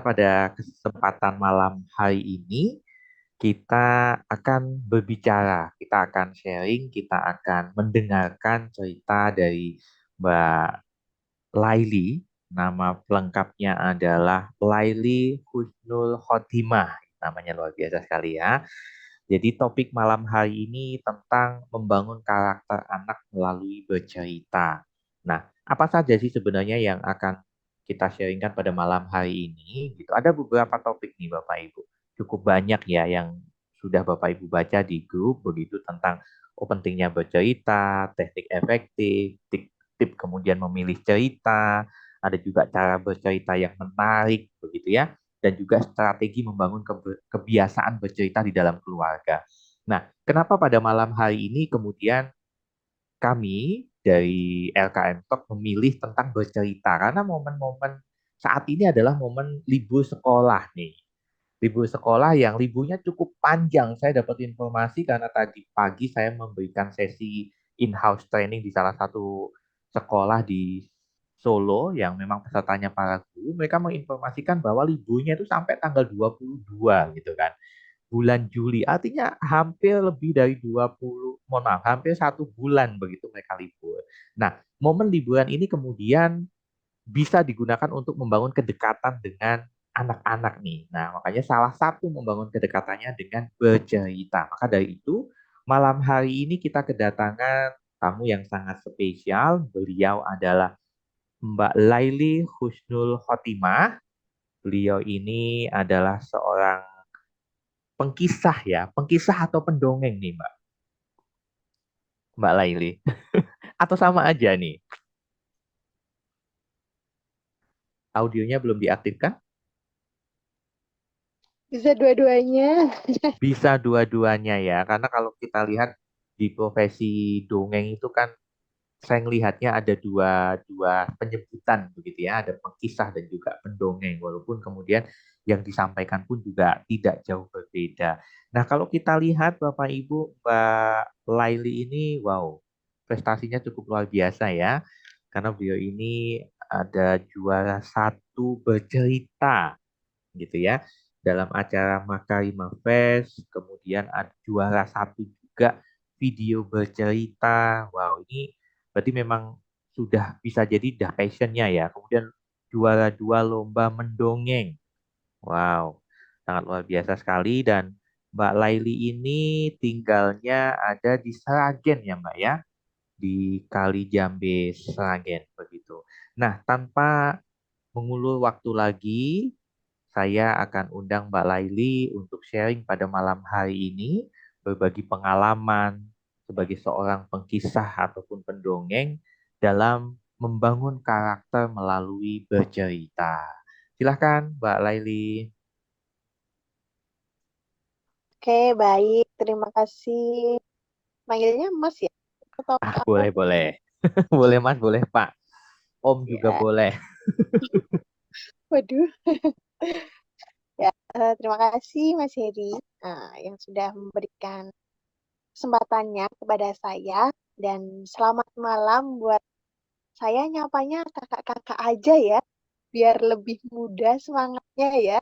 pada kesempatan malam hari ini kita akan berbicara, kita akan sharing, kita akan mendengarkan cerita dari Mbak Laili. Nama lengkapnya adalah Laili Husnul Khotimah. Namanya luar biasa sekali ya. Jadi topik malam hari ini tentang membangun karakter anak melalui bercerita. Nah, apa saja sih sebenarnya yang akan kita sharingkan pada malam hari ini? Gitu. Ada beberapa topik nih Bapak Ibu. Cukup banyak ya yang sudah Bapak Ibu baca di grup begitu tentang pentingnya bercerita, teknik efektif, tip kemudian memilih cerita, ada juga cara bercerita yang menarik begitu ya dan juga strategi membangun kebiasaan bercerita di dalam keluarga. Nah, kenapa pada malam hari ini kemudian kami dari LKM Talk memilih tentang bercerita? Karena momen-momen saat ini adalah momen libur sekolah nih. Libur sekolah yang liburnya cukup panjang. Saya dapat informasi karena tadi pagi saya memberikan sesi in-house training di salah satu sekolah di Solo yang memang pesertanya para guru. Mereka menginformasikan bahwa liburnya itu sampai tanggal 22 gitu kan. Bulan Juli. Artinya hampir lebih dari 20, mohon maaf, hampir 1 bulan begitu mereka libur. Nah, momen liburan ini kemudian bisa digunakan untuk membangun kedekatan dengan anak-anak nih. Nah, makanya salah satu membangun kedekatannya dengan bercerita. Maka dari itu, malam hari ini kita kedatangan tamu yang sangat spesial. Beliau adalah Mbak Laili Husnul Khotimah. Beliau ini adalah seorang pengkisah ya, pengkisah atau pendongeng nih Mbak Laili. Atau sama aja nih, audionya belum diaktifkan? Bisa dua-duanya. Bisa dua-duanya ya, karena kalau kita lihat di profesi dongeng itu kan saya melihatnya ada dua, dua penyebutan begitu ya, ada pengkisah dan juga pendongeng, walaupun kemudian yang disampaikan pun juga tidak jauh berbeda. Nah, kalau kita lihat Bapak Ibu, Mbak Laili ini, wow, prestasinya cukup luar biasa ya, karena beliau ini ada juara satu bercerita gitu ya dalam acara Makarima Fest, kemudian ada juara satu juga video bercerita. Wow, ini berarti memang sudah bisa jadi dah passionnya ya. Kemudian juara dua lomba mendongeng. Wow, sangat luar biasa sekali dan Mbak Laili ini tinggalnya ada di Sragen ya Mbak ya, di Kali Jambe Sragen begitu. Nah, tanpa mengulur waktu lagi, saya akan undang Mbak Laili untuk sharing pada malam hari ini, berbagi pengalaman sebagai seorang pengkisah ataupun pendongeng dalam membangun karakter melalui bercerita. Silahkan Mbak Laili. Oke, baik. Terima kasih. Manggilnya Mas ya? Atau Ah, Kak? boleh, boleh. Boleh Mas, boleh Pak. Om juga Ya, boleh. waduh. Ya, terima kasih Mas Heri yang sudah memberikan kesempatannya kepada saya. Dan selamat malam buat saya nyapanya kakak-kakak aja ya. Biar lebih mudah semangatnya ya.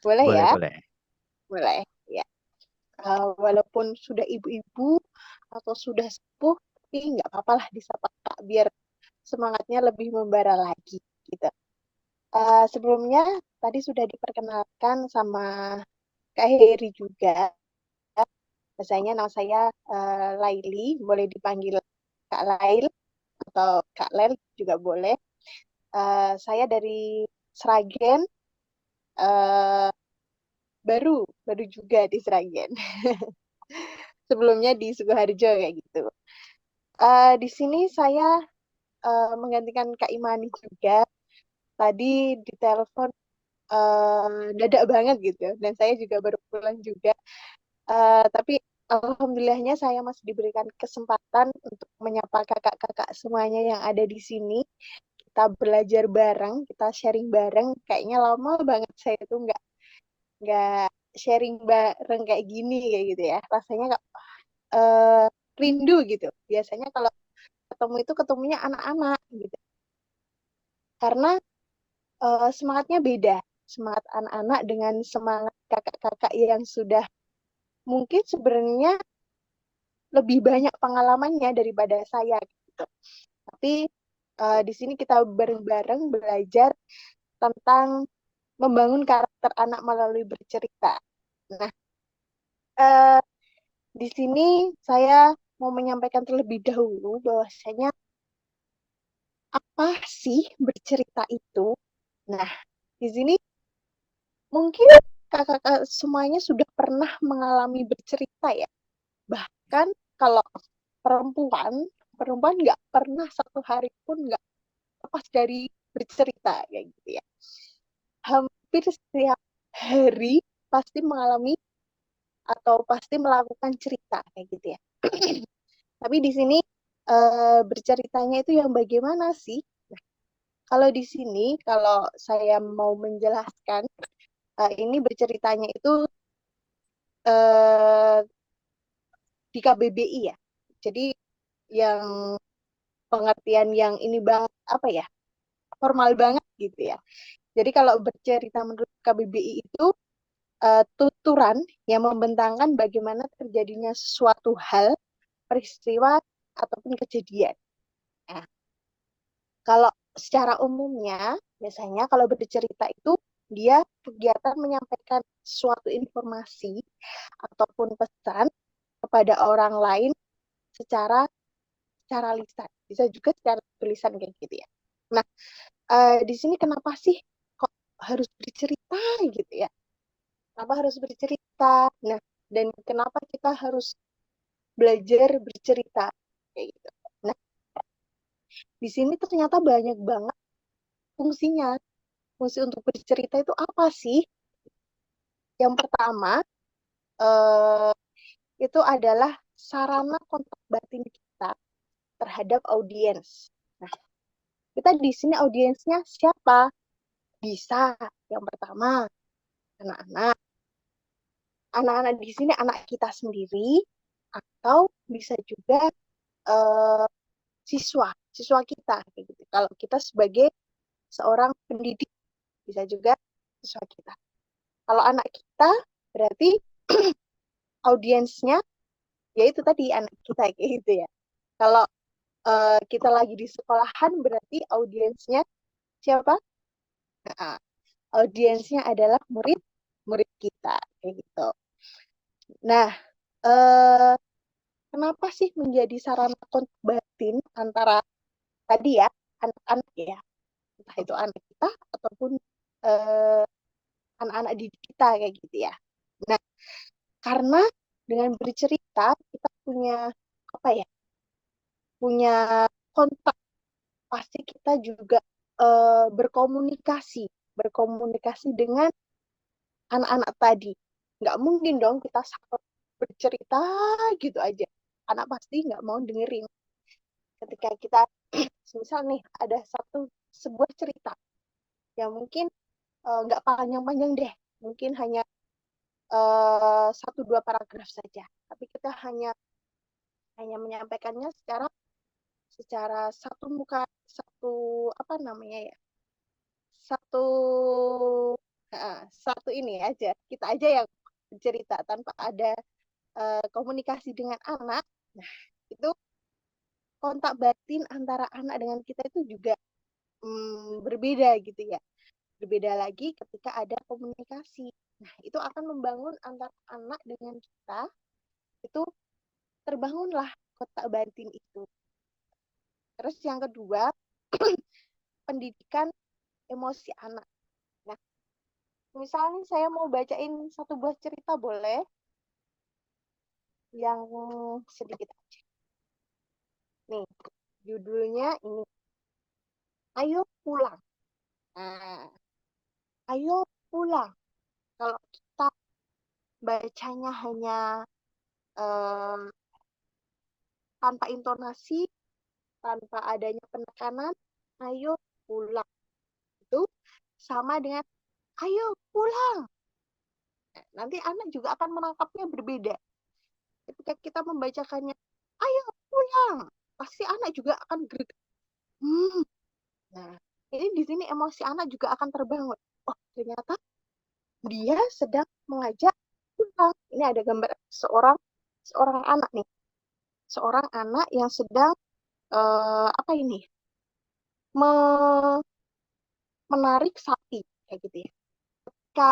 Boleh Boleh, ya? boleh. Boleh. Ya. Walaupun sudah ibu-ibu atau sudah sepuh, tapi nggak apa-apa lah disapa kak biar semangatnya lebih membara lagi gitu. Sebelumnya tadi sudah diperkenalkan sama Kak Heri juga. Biasanya nama saya Laili, boleh dipanggil Kak Lail atau Kak Lel juga boleh. Saya dari Sragen, eh, baru baru juga di Sragen. Sebelumnya di Sukoharjo kayak gitu. Di sini saya menggantikan Kak Imani juga. Tadi di telepon dadak banget gitu. Dan saya juga baru pulang juga. Tapi alhamdulillahnya saya masih diberikan kesempatan untuk menyapa kakak-kakak semuanya yang ada di sini. Kita belajar bareng, kita sharing bareng. Kayaknya lama banget saya tuh nggak sharing bareng kayak gini kayak gitu ya. Rasanya nggak eh, rindu gitu. Biasanya kalau ketemu itu ketemunya anak-anak gitu. Karena semangatnya beda. semangat anak-anak dengan semangat kakak-kakak yang sudah mungkin sebenarnya lebih banyak pengalamannya daripada saya gitu. Tapi di sini kita bareng-bareng belajar tentang membangun karakter anak melalui bercerita. Nah, eh, di sini saya mau menyampaikan terlebih dahulu bahwasanya apa sih bercerita itu? Nah, di sini mungkin kakak-kakak semuanya sudah pernah mengalami bercerita ya. Bahkan kalau perempuan, perempuan nggak pernah satu hari pun nggak lepas dari bercerita kayak gitu ya. Hampir setiap hari pasti mengalami atau pasti melakukan cerita kayak gitu ya. Tapi di sini berceritanya itu yang bagaimana sih? Nah, kalau di sini, kalau saya mau menjelaskan, ini berceritanya itu eh, di KBBI ya. Jadi yang pengertian yang ini banget apa ya, formal banget gitu ya. Jadi kalau bercerita menurut KBBI itu tuturan yang membentangkan bagaimana terjadinya suatu hal, peristiwa ataupun kejadian. Nah, kalau secara umumnya biasanya kalau bercerita itu dia kegiatan menyampaikan suatu informasi ataupun pesan kepada orang lain secara secara lisan, bisa juga secara tulisan kayak gitu ya. Nah, di sini kenapa sih kok harus bercerita gitu ya? Kenapa harus bercerita? Nah, dan kenapa kita harus belajar bercerita kayak gitu. Nah, di sini ternyata banyak banget fungsinya. Fungsi untuk bercerita itu apa sih? Yang pertama, eh, itu adalah sarana kontak batin kita terhadap audiens. Nah, kita di sini audiensnya siapa? Bisa yang pertama anak-anak. Anak-anak di sini anak kita sendiri atau bisa juga eh, siswa, siswa kita kayak gitu. Kalau kita sebagai seorang pendidik bisa juga siswa kita. Kalau anak kita berarti audiensnya yaitu tadi anak kita kayak gitu ya. Kalau kita lagi di sekolahan berarti audiensnya siapa? Nah, audiensnya adalah murid-murid kita kayak gitu. Nah, eh, kenapa sih menjadi sarana kontak batin antara tadi ya anak-anak ya, entah itu anak kita ataupun eh, anak-anak didik kita kayak gitu ya. Nah, karena dengan bercerita kita punya apa ya? Punya kontak, pasti kita juga berkomunikasi, berkomunikasi dengan anak-anak tadi. Nggak mungkin dong kita bercerita gitu aja. Anak pasti nggak mau dengerin. Ketika kita, misal nih, ada sebuah cerita yang mungkin nggak panjang-panjang deh. Mungkin hanya satu dua paragraf saja. Tapi kita hanya menyampaikannya secara secara satu muka, satu apa namanya ya, satu satu ini aja, kita aja yang bercerita tanpa ada komunikasi dengan anak. Nah, itu kontak batin antara anak dengan kita itu juga berbeda gitu ya. Berbeda lagi ketika ada komunikasi. Nah, itu akan membangun antara anak dengan kita, itu terbangunlah kontak batin itu. Terus yang kedua, pendidikan emosi anak. Nah, misalnya saya mau bacain satu buah cerita boleh? Yang sedikit aja. Nih, judulnya ini, Ayo Pulang. Nah, ayo pulang. Kalau kita bacanya hanya eh, tanpa intonasi, tanpa adanya penekanan, ayo pulang. Itu sama dengan ayo pulang. Nah, nanti anak juga akan menangkapnya berbeda. Ketika kita membacakannya, ayo pulang. Pasti anak juga akan greget. Hmm. Nah, ini di sini emosi anak juga akan terbangun. oh ternyata dia sedang mengajak pulang. Ini ada gambar seorang seorang anak nih, seorang anak yang sedang apa ini, me- menarik sapi kayak gitu ya. Ketika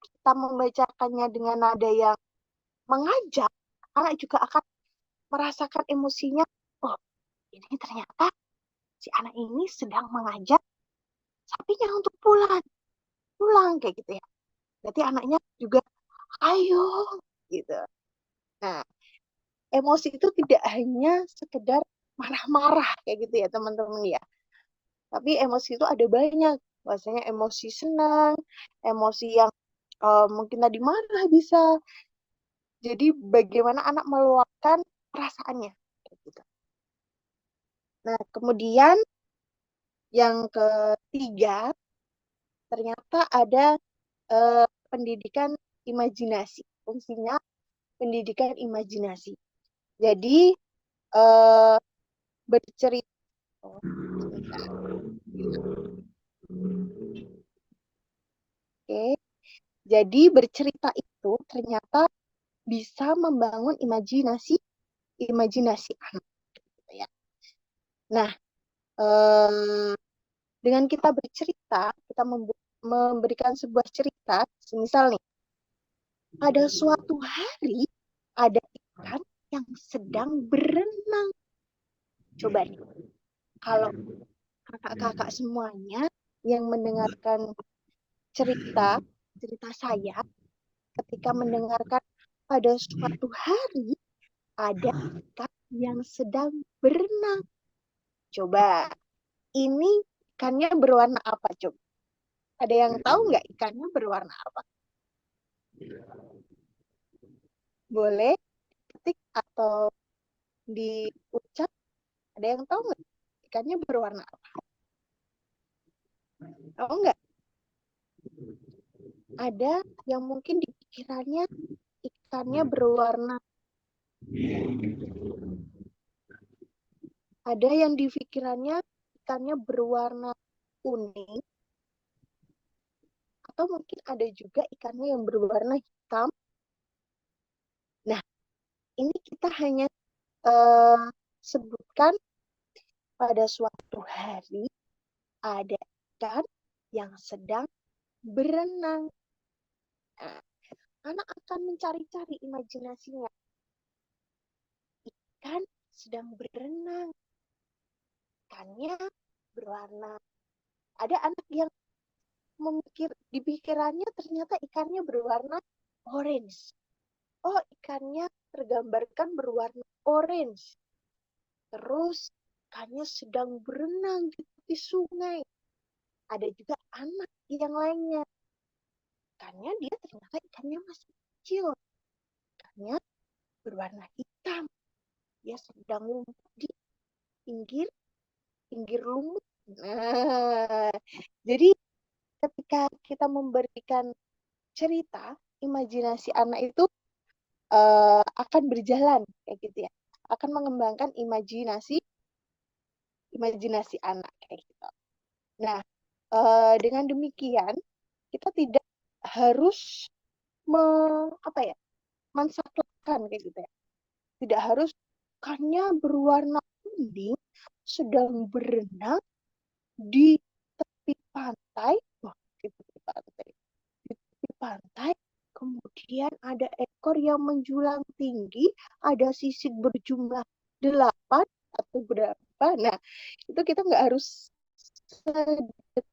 kita membacakannya dengan nada yang mengajak, anak juga akan merasakan emosinya. Oh, ini ternyata si anak ini sedang mengajak sapinya untuk pulang, pulang kayak gitu ya. Berarti anaknya juga, ayo, gitu. Nah, emosi itu tidak hanya sekedar marah-marah kayak gitu ya teman-teman ya. Tapi emosi itu ada banyak. Bahasanya emosi senang, emosi yang mungkin tadi marah bisa. Jadi bagaimana anak meluapkan perasaannya. Kayak gitu. Nah, kemudian yang ketiga, ternyata ada pendidikan imajinasi. Fungsinya pendidikan imajinasi. Jadi eh, bercerita. Oh, sebentar. Oke. Jadi bercerita itu ternyata bisa membangun imajinasi imajinasi anak gitu ya. Nah, eh, dengan kita bercerita, kita memberikan sebuah cerita, semisal nih, pada suatu hari ada ikan yang sedang berenang. Coba nih, kalau kakak-kakak semuanya yang mendengarkan cerita cerita saya, ketika mendengarkan pada suatu hari ada ikan yang sedang berenang. Coba, ini ikannya berwarna apa coba? Ada yang tahu nggak ikannya berwarna apa? Boleh ketik atau diucap. Ada yang tahu nggak ikannya berwarna apa? Tahu nggak? Ada yang mungkin di pikirannya ikannya berwarna, ada yang di pikirannya ikannya berwarna kuning, atau mungkin ada juga ikannya yang berwarna hitam. Nah, ini kita hanya eh, sebutkan pada suatu hari ada ikan yang sedang berenang. Nah, anak akan mencari-cari imajinasinya. Ikan sedang berenang. Ikannya berwarna. Ada anak yang di pikirannya ternyata ikannya berwarna orange. Oh, ikannya tergambarkan berwarna orange. Terus ikannya sedang berenang di tepi sungai. Ada juga anak yang lainnya. Ikannya dia ternyata ikannya masih kecil. Ikannya berwarna hitam. Dia sedang ngumpul di pinggir pinggir lumut. Nah, jadi ketika kita memberikan cerita, imajinasi anak itu akan berjalan kayak gitu ya. Akan mengembangkan imajinasi imajinasi anak kayak gitu. Nah, dengan demikian kita tidak harus me, apa ya, mensaklekkan kayak gitu ya. Tidak harus ikannya berwarna kuning sedang berenang di tepi pantai. Wah, di tepi pantai. Di tepi pantai, kemudian ada ekor yang menjulang tinggi, ada sisik berjumlah 8 atau berapa. Nah, itu kita nggak harus sedetek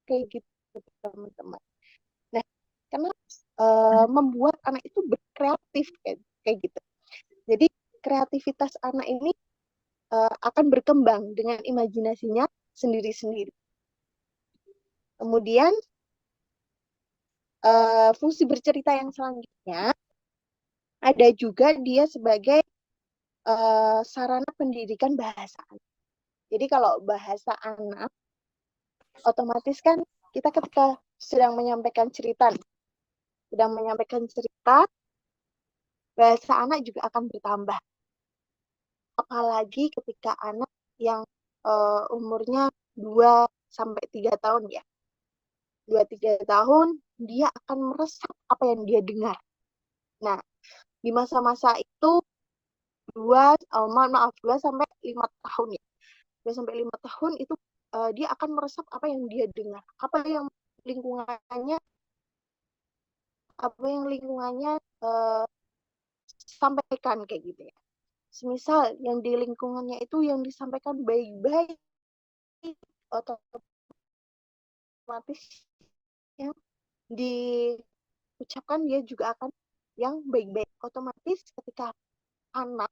kayak gitu, teman-teman. Nah, karena membuat anak itu berkreatif kayak gitu. Jadi kreativitas anak ini akan berkembang dengan imajinasinya sendiri-sendiri. Kemudian fungsi bercerita yang selanjutnya ada juga dia sebagai sarana pendidikan bahasa. Jadi kalau bahasa anak, otomatis kan kita ketika sedang menyampaikan cerita, bahasa anak juga akan bertambah. Apalagi ketika anak yang umurnya 2 sampai 3 tahun ya. 2 3 tahun dia akan meresap apa yang dia dengar. Nah, di masa-masa itu maaf 2 sampai 5 tahun ya. 2 sampai 5 tahun itu dia akan meresap apa yang dia dengar, lingkungannya lingkungannya uh, sampaikan kayak gitu ya. Semisal yang di lingkungannya itu yang disampaikan baik-baik, otomatis yang diucapkan dia juga akan yang baik-baik. Otomatis ketika anak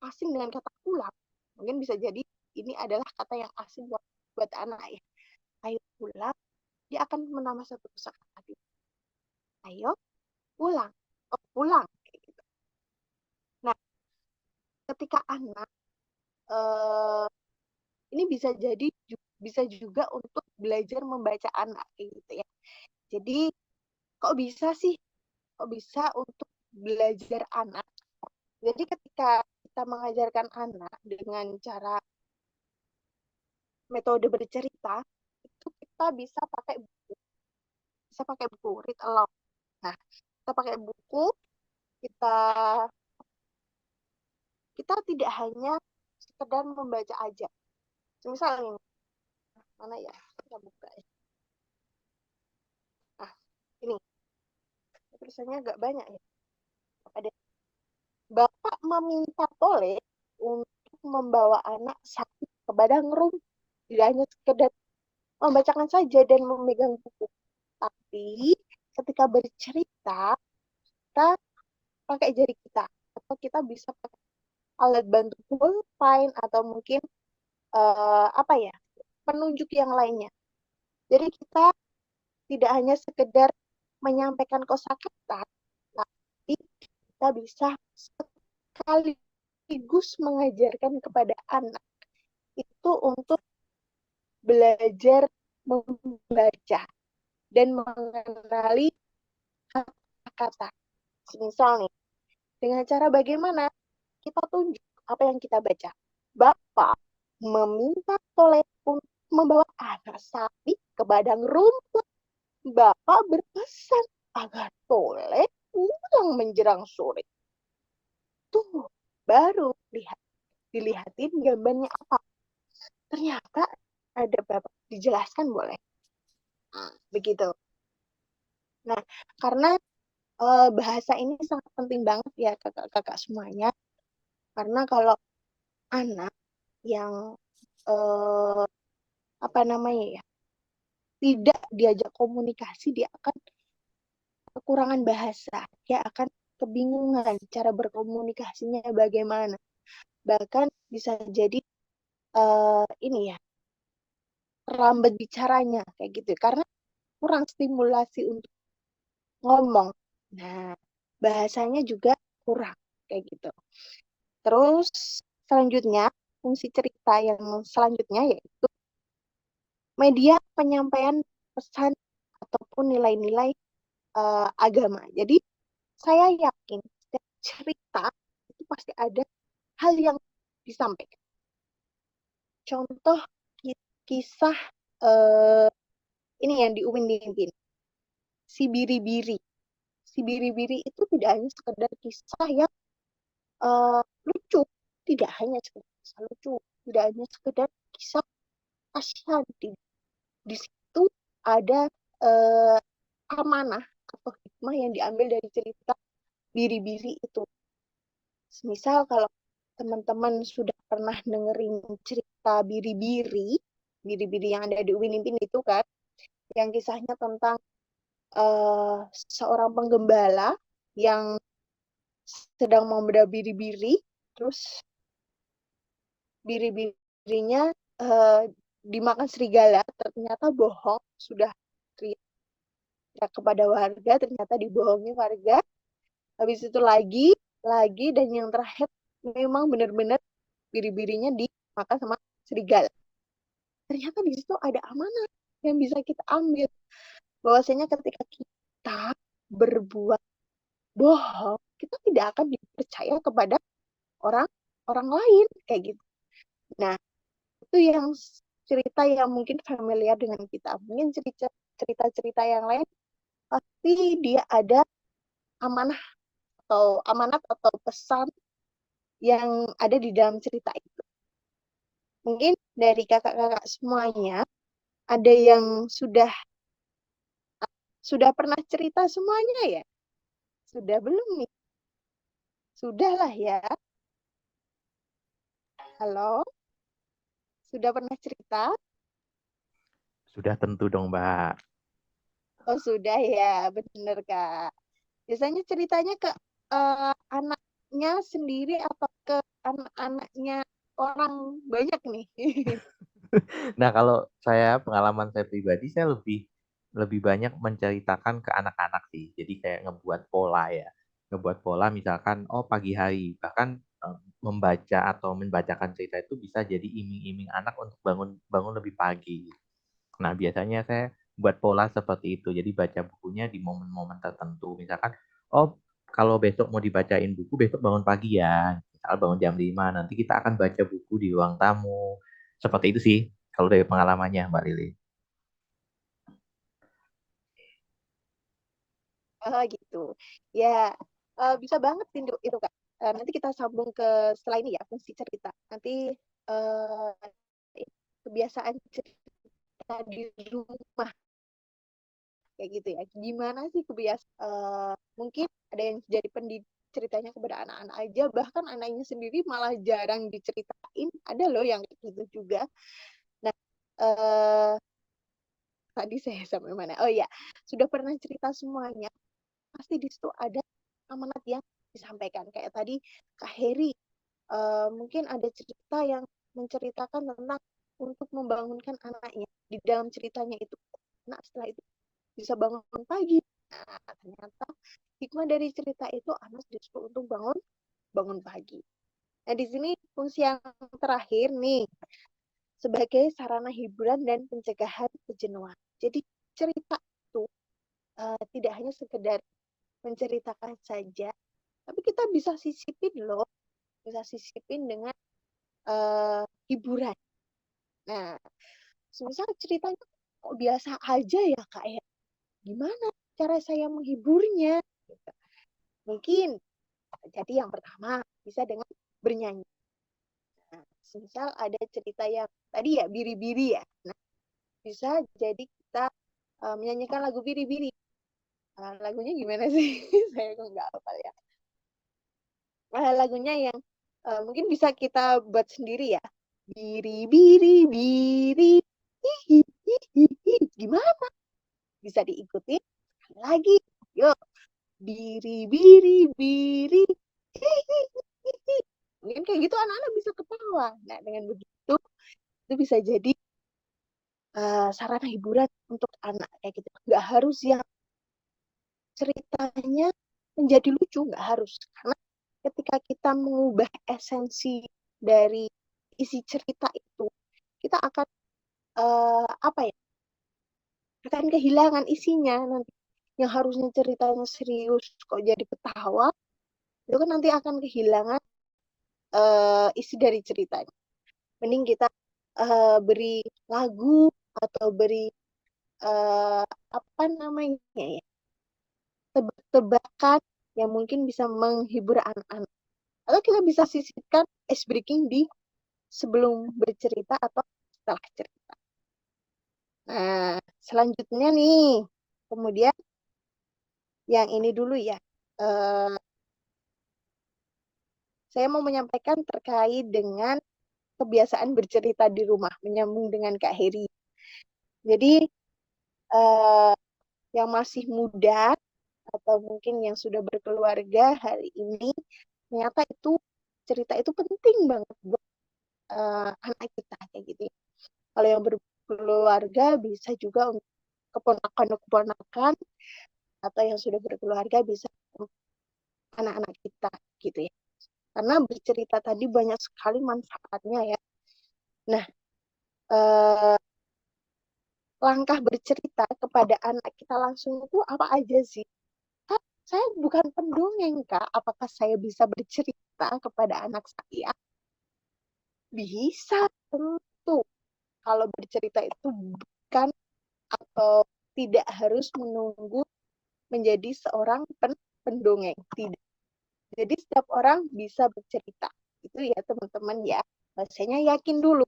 asing dengan kata pulang, mungkin bisa jadi ini adalah kata yang asing buat anak ya. Ayo pulang, dia akan menambah satu kosakata. Ayo pulang, oh pulang kayak gitu. Nah, ketika anak eh, ini bisa juga untuk belajar membaca anak kayak gitu ya. Jadi kok bisa sih? Kok bisa untuk belajar anak? Jadi ketika kita mengajarkan anak dengan cara metode bercerita, itu kita bisa pakai buku read aloud. Nah, kita pakai buku, kita kita tidak hanya sekedar membaca aja. Misalnya ini, mana ya? Kita buka ya. Nah, ini tulisannya agak banyak ya. Ada Bapak meminta Tole untuk membawa anak sakit ke padang rumput. Tidak hanya sekedar membacakan saja dan memegang buku. Tapi ketika bercerita, kita pakai jari kita. Atau kita bisa pakai alat bantu pulpen atau mungkin apa ya, penunjuk yang lainnya. Jadi kita tidak hanya sekedar menyampaikan kosakata, tapi kita bisa sekaligus mengajarkan kepada anak itu untuk belajar membaca dan mengenali kata-kata. Misal nih, dengan cara bagaimana kita tunjuk apa yang kita baca. Bapak meminta Tole untuk membawa anak sapi ke padang rumput. Bapak berpesan agar Tole pulang menjelang sore. Tuh, baru dilihatin gambarnya apa. Ternyata ada Bapak. Dijelaskan boleh. Nah, begitu. Nah, karena bahasa ini sangat penting banget ya kakak-kakak semuanya. Karena kalau anak yang eh, apa namanya ya, tidak diajak komunikasi, dia akan kekurangan bahasa, dia akan kebingungan cara berkomunikasinya bagaimana. Bahkan bisa jadi ini ya, terlambat bicaranya kayak gitu karena kurang stimulasi untuk ngomong. Nah, bahasanya juga kurang kayak gitu. Terus selanjutnya, fungsi cerita yang selanjutnya yaitu media penyampaian pesan ataupun nilai-nilai agama. Jadi saya yakin setiap cerita itu pasti ada hal yang disampaikan. Contoh kisah eh, ini yang di Upin Ipin, si Biri-Biri. Si Biri-Biri itu tidak hanya sekedar kisah yang lucu, tidak hanya sekedar kisah lucu, tidak hanya sekedar kisah kasihan. Di situ ada eh, amanah atau hikmah yang diambil dari cerita Biri-Biri itu. Misal kalau teman-teman sudah pernah dengerin cerita Biri-Biri, Biri-Biri yang ada di Upin Ipin itu kan, yang kisahnya tentang eh, seorang penggembala yang sedang membela biri-biri, terus biri-birinya eh, dimakan serigala, ternyata bohong, sudah teriak kepada warga, ternyata dibohongi warga. Habis itu lagi, dan yang terakhir memang benar-benar biri-birinya dimakan sama serigala. Ternyata di situ ada amanah yang bisa kita ambil. Bahwasanya ketika kita berbuat bohong, kita tidak akan dipercaya kepada orang orang lain kayak gitu. Nah, itu yang cerita yang mungkin familiar dengan kita. Mungkin cerita-cerita yang lain pasti dia ada amanah atau amanat atau pesan yang ada di dalam cerita itu. Mungkin dari kakak-kakak semuanya ada yang sudah pernah cerita semuanya ya? Sudah belum nih? Sudah lah ya. Halo, sudah pernah cerita? Sudah tentu dong, Mbak. Oh sudah ya, bener Kak. Biasanya ceritanya ke anaknya sendiri atau ke anak-anaknya orang banyak nih? Nah, kalau pengalaman saya pribadi, saya lebih lebih banyak menceritakan ke anak-anak sih. Jadi kayak ngebuat pola ya. Ngebuat pola misalkan, oh pagi hari. Bahkan membaca atau membacakan cerita itu bisa jadi iming-iming anak untuk bangun bangun lebih pagi. Nah, biasanya saya buat pola seperti itu. Jadi baca bukunya di momen-momen tertentu. Misalkan, oh kalau besok mau dibacain buku, besok bangun pagi ya. Misal bangun jam 5 nanti kita akan baca buku di ruang tamu. Seperti itu sih, kalau dari pengalamannya, Mbak Lili. Oh gitu. Ya, bisa banget sih itu Kak. Nanti kita sambung ke setelah ini ya, fungsi cerita. Nanti eh, kebiasaan cerita di rumah kayak gitu ya. Gimana sih kebiasaan? Mungkin ada yang jadi pendidik ceritanya kepada anak-anak aja, bahkan anaknya sendiri malah jarang diceritain. Ada loh yang kayak gitu juga. Nah, eh, tadi saya sampai mana? Oh iya, sudah pernah cerita semuanya. Pasti di situ ada amanat yang disampaikan. Kayak tadi Kak Heri, mungkin ada cerita yang menceritakan tentang untuk membangunkan anaknya. Di dalam ceritanya itu, anak setelah itu bisa bangun pagi. Nah, ternyata hikmah dari cerita itu anak disuruh untuk bangun bangun pagi. Nah, di sini fungsi yang terakhir nih sebagai sarana hiburan dan pencegahan kejenuhan. Jadi cerita itu tidak hanya sekedar menceritakan saja, tapi kita bisa sisipin loh, bisa sisipin dengan hiburan. Nah, misal ceritanya kok biasa aja ya kak ya, gimana cara saya menghiburnya? Gitu. Mungkin jadi yang pertama bisa dengan bernyanyi. Nah, misal ada cerita yang tadi ya biri-biri ya. Nah, bisa jadi kita menyanyikan lagu biri-biri. Lagunya gimana sih? Saya kok nggak hafal ya. Lagunya yang mungkin bisa kita buat sendiri ya. Biri-biri, biri, hihi, hihi, hihi. Gimana? Bisa diikuti lagi. Yuk, biri-biri, biri, hihi, hihi. Mungkin kayak gitu anak-anak bisa ketawa. Nah, dengan begitu itu bisa jadi sarana hiburan untuk anak kayak gitu. Nggak harus yang ceritanya menjadi lucu, nggak harus. Karena ketika kita mengubah esensi dari isi cerita itu, kita akan apa ya? Akan kehilangan isinya nanti. Yang harusnya ceritanya serius kok jadi ketawa, itu kan nanti akan kehilangan isi dari ceritanya. Mending kita beri lagu atau beri apa namanya ya, tebak-tebakan yang mungkin bisa menghibur anak-anak. Atau kita bisa sisipkan ice breaking di sebelum bercerita atau setelah cerita. Nah, selanjutnya nih, kemudian yang ini dulu ya. Eh, saya mau menyampaikan terkait dengan kebiasaan bercerita di rumah, menyambung dengan Kak Heri. Jadi, eh, yang masih muda atau mungkin yang sudah berkeluarga hari ini, ternyata itu cerita itu penting banget buat anak kita kayak gitu ya. Kalau yang berkeluarga bisa juga untuk keponakan-keponakan atau yang sudah berkeluarga bisa untuk anak-anak kita gitu ya. Karena bercerita tadi banyak sekali manfaatnya ya. Nah, eh, langkah bercerita kepada anak kita langsung itu apa aja sih? Kan saya bukan pendongeng, Kak. Apakah saya bisa bercerita kepada anak saya? Bisa, tentu. Satu, kalau bercerita itu bukan atau tidak harus menunggu menjadi seorang pendongeng. Tidak. Jadi setiap orang bisa bercerita. Itu ya teman-teman ya. Bahasanya yakin dulu.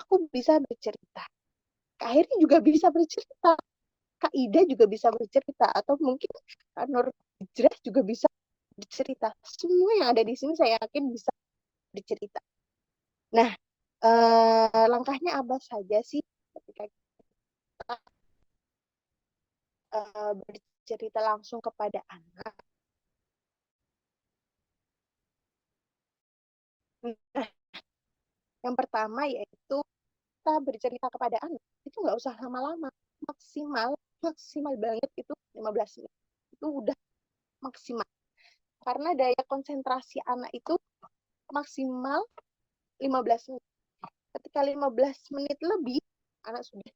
Aku bisa bercerita. Kak Heri juga bisa bercerita. Kak Ida juga bisa bercerita. Atau mungkin Kak Nur Hijrah juga bisa bercerita. Semua yang ada di sini saya yakin bisa bercerita. Nah, langkahnya apa saja sih ketika kita bercerita langsung kepada anak? Nah, yang pertama yaitu kita bercerita kepada anak itu nggak usah lama-lama, maksimal maksimal banget itu 15 menit itu udah maksimal, karena daya konsentrasi anak itu maksimal 15 menit. Ketika 15 menit lebih anak sudah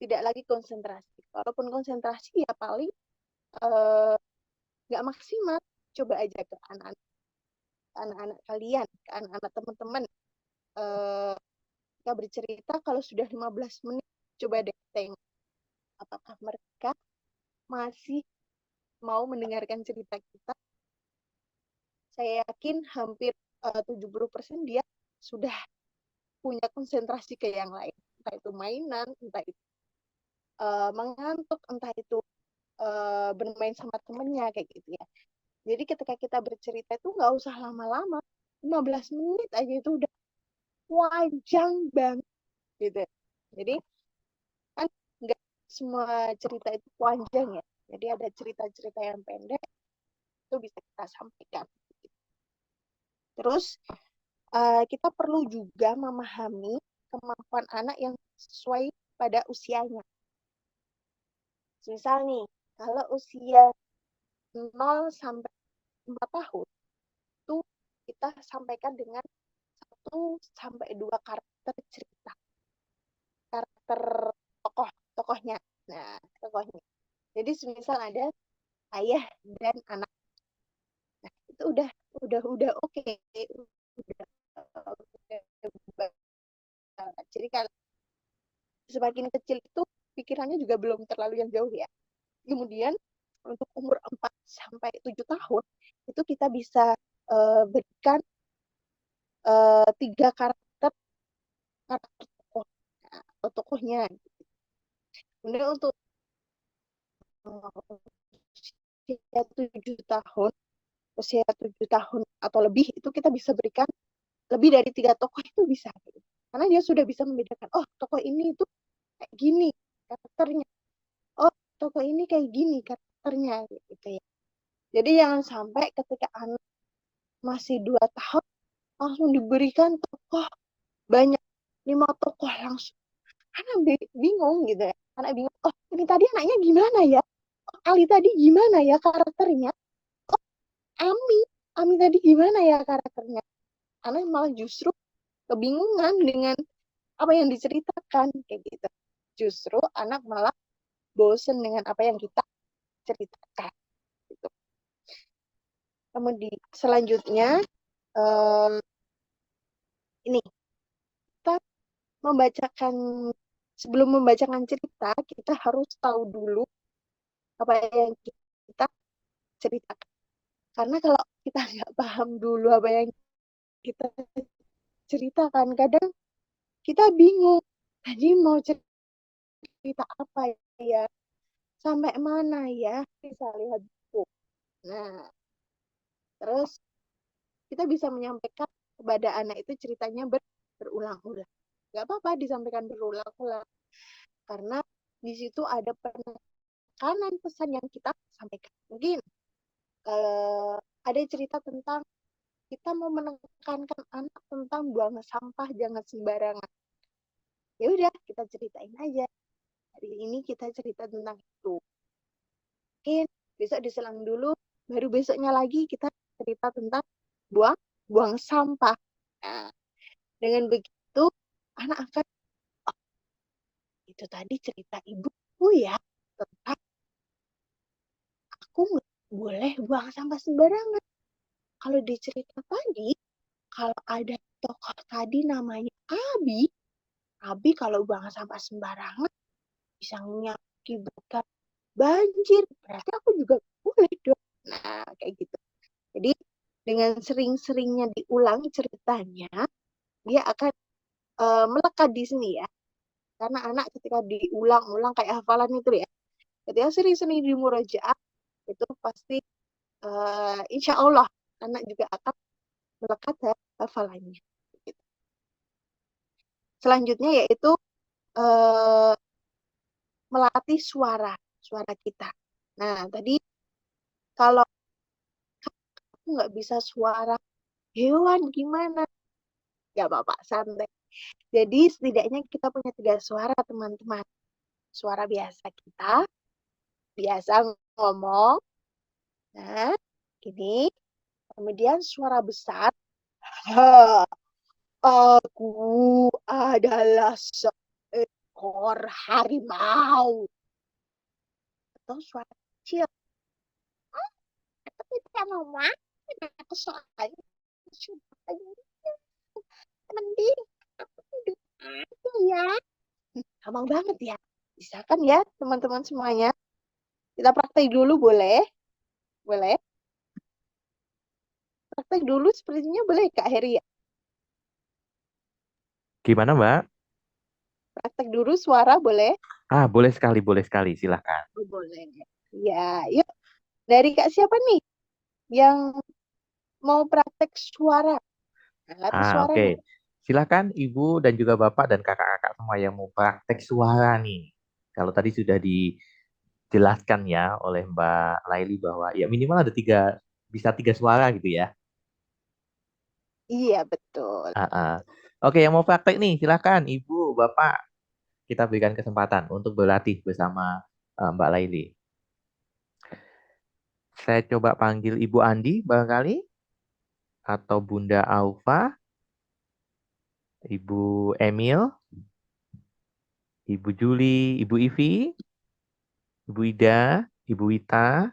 tidak lagi konsentrasi. Walaupun konsentrasi ya paling nggak maksimal. Coba aja ke anak-anak kalian, ke anak-anak teman-teman, kita bercerita kalau sudah 15 menit, coba deh tengok apakah mereka masih mau mendengarkan cerita kita. Saya yakin hampir 70% dia sudah punya konsentrasi ke yang lain. Entah itu mainan, entah itu mengantuk, entah itu bermain sama temennya, kayak gitu ya. Jadi ketika kita bercerita itu nggak usah lama-lama. 15 menit aja itu udah panjang banget gitu. Jadi kan nggak semua cerita itu panjang ya. Jadi ada cerita-cerita yang pendek itu bisa kita sampaikan. Terus kita perlu juga memahami kemampuan anak yang sesuai pada usianya. Misal nih, kalau usia 0 sampai 4 tahun, itu kita sampaikan dengan 1 sampai 2 karakter cerita. Karakter tokohnya. Nah, tokohnya. Jadi misal ada ayah dan anak. Nah, itu udah oke. Udah, udah. Jadi kalau semakin kecil itu pikirannya juga belum terlalu yang jauh ya. Kemudian untuk umur 4 sampai 7 tahun itu kita bisa berikan 3 karakter tokoh atau tokohnya. Kemudian untuk usia 7 tahun atau lebih itu kita bisa berikan lebih dari 3 tokoh itu bisa. Karena dia sudah bisa membedakan, oh tokoh ini itu kayak gini karakternya, oh tokoh ini kayak gini karakternya gitu ya. Jadi jangan sampai ketika anak masih 2 tahun langsung diberikan tokoh banyak, 5 tokoh langsung. Anak bingung gitu ya. Anak bingung, oh ini tadi anaknya gimana ya? Oh, Ali tadi gimana ya karakternya? Oh Ami, Ami tadi gimana ya karakternya? Anak malah justru kebingungan dengan apa yang diceritakan kayak gitu. Justru anak malah bosen dengan apa yang kita ceritakan. Gitu. Kemudian selanjutnya ini kita membacakan sebelum membacakan cerita kita harus tahu dulu apa yang kita ceritakan. Karena kalau kita nggak paham dulu apa yang kita ceritakan, kadang kita bingung. Tadi mau cerita apa ya? Sampai mana ya? Bisa lihat buku. Nah, terus kita bisa menyampaikan kepada anak itu ceritanya berulang-ulang. Gak apa-apa disampaikan berulang-ulang. Karena di situ ada penekanan pesan yang kita sampaikan. Mungkin ada cerita tentang kita mau menekankan anak tentang buang sampah jangan sembarangan. Ya udah, kita ceritain aja. Hari ini kita cerita tentang itu. Mungkin besok diselang dulu, baru besoknya lagi kita cerita tentang buang buang sampah. Nah, dengan begitu anak akan, oh, itu tadi cerita ibuku ya tentang aku nggak boleh buang sampah sembarangan. Kalau dicerita tadi, kalau ada tokoh tadi namanya Abi. Abi kalau buang sampah sembarangan bisa mengakibatkan banjir. Berarti aku juga boleh dong. Nah, kayak gitu. Jadi dengan sering-seringnya diulang ceritanya, dia akan melekat di sini ya. Karena anak ketika diulang-ulang kayak hafalan itu ya, ketika sering-sering dimurojaah, itu pasti insya Allah anak juga akan melekat ya hafalannya. Gitu. Selanjutnya yaitu eh, melatih suara kita. Nah, tadi kalau aku nggak bisa suara hewan gimana? Gak apa-apa, santai. Jadi setidaknya kita punya 3 suara, teman-teman. Suara biasa kita, biasa ngomong. Nah, gini. Kemudian suara besar. Ha, aku adalah seekor harimau. Atau suara kecil. Oh, aku tidak mau makan. Aku soalnya sudah mending aku tidur aja ya. Gampang banget ya. Bisa kan ya teman-teman semuanya? Kita praktek dulu boleh? Boleh? Praktek dulu sepertinya boleh Kak Heri ya? Gimana, Mbak? Praktek dulu suara boleh? Ah, boleh sekali, silahkan. Oh, boleh. Ya, yuk. Dari Kak siapa nih yang mau praktek suara? Nah, latih Ah, suara oke. nih. Silakan Ibu dan juga Bapak dan kakak-kakak semua yang mau praktek suara nih. Kalau tadi sudah dijelaskan ya oleh Mbak Laili bahwa ya minimal ada bisa 3 suara gitu ya. Iya, betul. Ah, ah. Oke, yang mau praktek nih, silakan Ibu, Bapak, kita berikan kesempatan untuk berlatih bersama Mbak Laili. Saya coba panggil Ibu Andi barangkali atau Bunda Aufa, Ibu Emil, Ibu Juli, Ibu Ivi, Ibu Ida, Ibu Wita,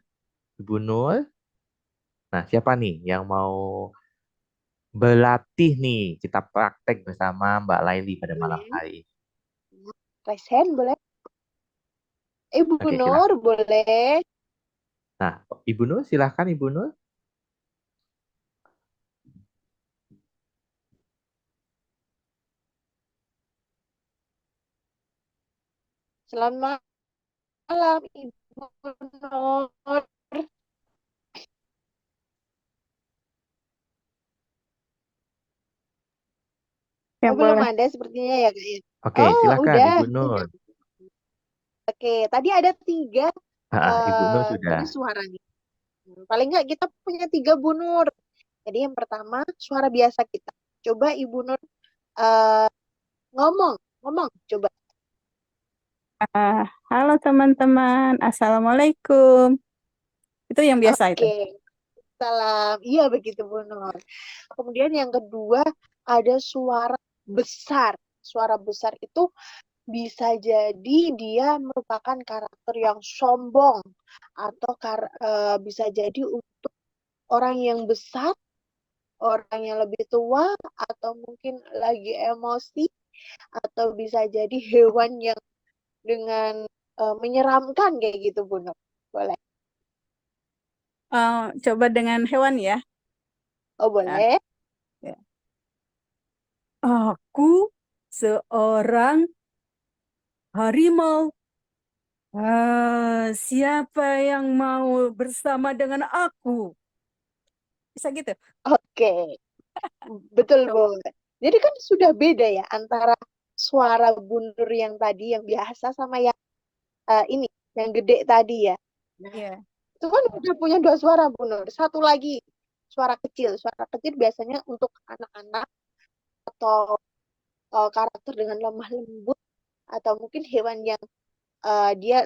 Ibu Nur. Nah, siapa nih yang mau berlatih nih? Kita praktek bersama Mbak Laili pada malam Boleh. hari ini. Raise hand boleh? Ibu Oke, Nur silakan. boleh. Nah, Ibu Nur, silakan Ibu Nur. Selamat malam Ibu Nur. Ya Oh, belum boleh. ada sepertinya ya Kak ya? Oke, Oh, silakan udah. Ibu Nur. Oke, tadi ada 3 Ibu Nur sudah. tadi suara nih. Paling nggak kita punya 3 Bu Nur. Jadi yang pertama suara biasa kita. Coba Ibu Nur eh, ngomong, ngomong. Coba. Ah, halo teman-teman, Assalamualaikum. Itu yang biasa itu. Oke, salam. Iya begitu Bu Nur. Kemudian yang kedua ada suara besar. Suara besar itu bisa jadi dia merupakan karakter yang sombong atau bisa jadi untuk orang yang besar, orang yang lebih tua, atau mungkin lagi emosi, atau bisa jadi hewan yang dengan menyeramkan kayak gitu, Bu Nur. Boleh? Coba dengan hewan ya. Oh, Ah, boleh. ya. Aku seorang harimau. Siapa yang mau bersama dengan aku? Bisa gitu. Oke, betul, Coba. Bu. Jadi kan sudah beda ya antara suara Bu Nur yang tadi yang biasa sama yang ini, yang gede tadi ya. Nah, Ya. itu kan udah punya 2 suara, Bu Nur. Satu lagi, suara kecil. Suara kecil biasanya untuk anak-anak atau karakter dengan lemah lembut atau mungkin hewan yang dia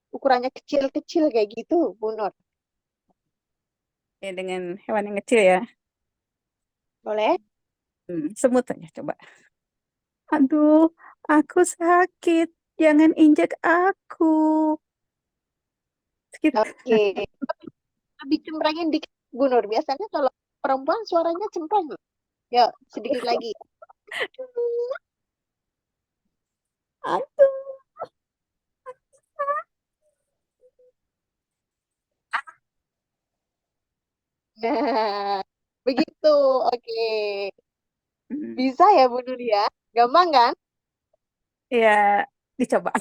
ukurannya kecil-kecil kayak gitu, Bu Nur. Ya, dengan hewan yang kecil ya. Boleh? Semut aja coba. Aduh, aku sakit. Jangan injak aku. Gitu. Oke. Lebih cemprengin dikit, Bu Nur. Biasanya kalau perempuan suaranya cempreng. Yuk, sedikit lagi. Aku. Nah, begitu. Oke. Hmm, Bisa ya, Bu Nur ya? Gampang kan? Ya, dicoba.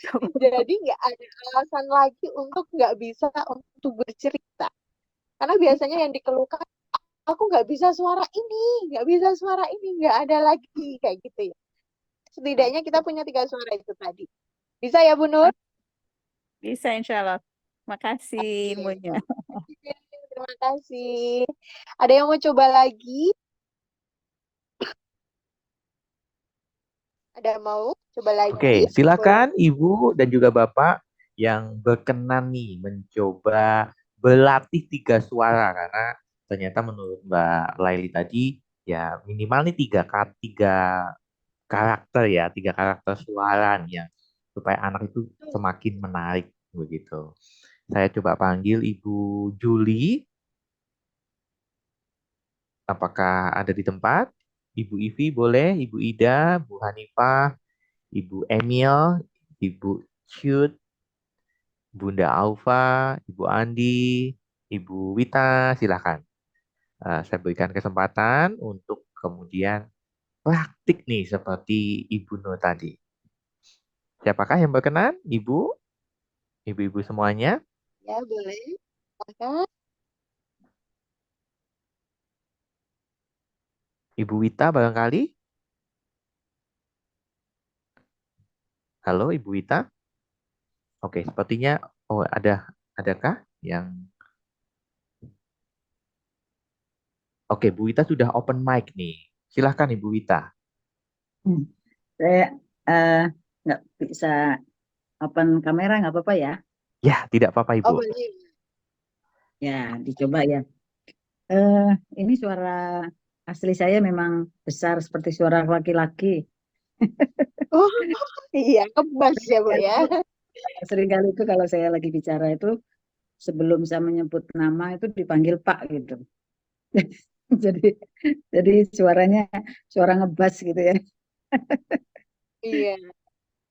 Coba. Jadi nggak ada alasan lagi untuk nggak bisa untuk bercerita. Karena biasanya yang dikeluhkan, aku nggak bisa suara ini, nggak bisa suara ini, nggak ada lagi kayak gitu ya. Setidaknya kita punya 3 suara itu tadi. Bisa ya, Bu Nur? Bisa, insya Allah. Makasih Oke. ilmunya. Terima kasih. Ada yang mau coba lagi? Ada yang mau coba Oke, lagi? Boleh. silakan Ibu dan juga Bapak yang berkenan nih mencoba berlatih 3 suara karena ternyata menurut Mbak Laili tadi ya minimal nih tiga karakter ya, 3 karakter suara nih yang supaya anak itu semakin menarik begitu. Saya coba panggil Ibu Juli, apakah ada di tempat? Ibu Ivi boleh, Ibu Ida, Bu Hanifah, Ibu Emil, Ibu Cud, Bunda Aufa, Ibu Andi, Ibu Wita, silakan. Saya berikan kesempatan untuk kemudian praktik nih seperti Ibu Nur tadi. Siapakah yang berkenan? Ibu, ibu-ibu semuanya. Ya, boleh. Silakan. Ibu Wita barangkali. Halo Ibu Wita. Oke, sepertinya oh adakah yang Oke, Bu Wita sudah open mic nih. Silahkan Ibu Wita. Hmm, Saya eh, nggak bisa open kamera, nggak apa-apa ya? Ya, tidak apa-apa Oh, Ibu. boleh. Ya, dicoba ya. Eh, ini suara asli saya memang besar seperti suara laki-laki. Oh, iya, kebas ya, Bu Seringkali ya. itu, seringkali itu kalau saya lagi bicara itu sebelum saya menyebut nama itu dipanggil Pak gitu. Jadi jadi suaranya suara ngebas gitu ya. Iya.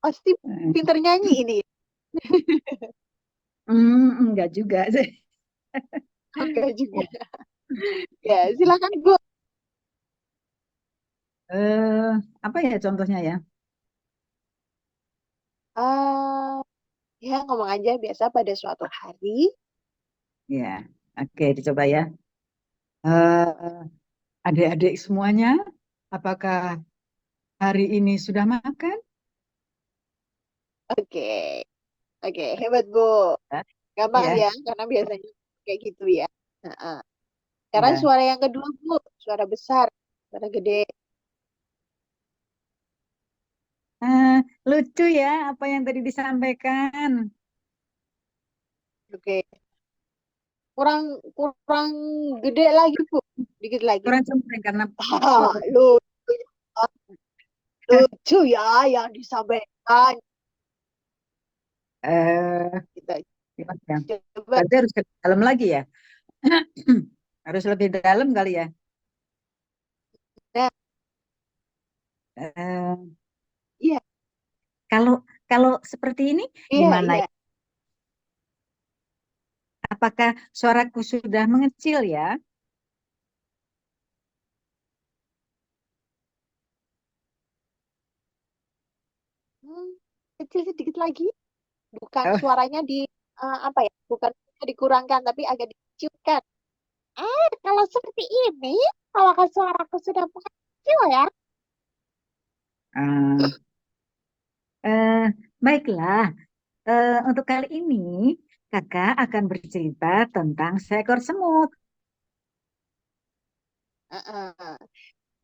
Pasti Eh, pinter nyanyi ini. Enggak juga sih. Oke juga. Ya, silakan Bu. Eh, apa ya contohnya ya? Ah, ya ngomong aja biasa pada suatu hari. Ya, oke dicoba ya. Eh, Adik-adik semuanya, apakah hari ini sudah makan? Oke, oke, hebat Bu. Gampang Ya, ya, karena biasanya kayak gitu ya. Heeh. Sekarang ya. suara yang kedua Bu, suara besar, suara gede. Ah, lucu ya apa yang tadi disampaikan. Oke, kurang kurang gede lagi Bu, dikit lagi. Kurang cempreng karena Ah, lucu, lucu ya yang disampaikan. eh Kita gimana ya? coba. Berarti harus ke dalam lagi ya. Harus lebih dalam kali ya. Nah, Eh, iya, kalau kalau seperti ini iya, gimana iya. ya? Apakah suaraku sudah mengecil ya? Hmm, kecil sedikit lagi. Bukan Oh, suaranya di apa ya? Bukan dikurangkan, tapi agak dikecilkan. Kalau seperti ini, kalau suaraku sudah mengecil ya. eh, eh, baiklah. Untuk kali ini kakak akan bercerita tentang seekor semut. Heeh.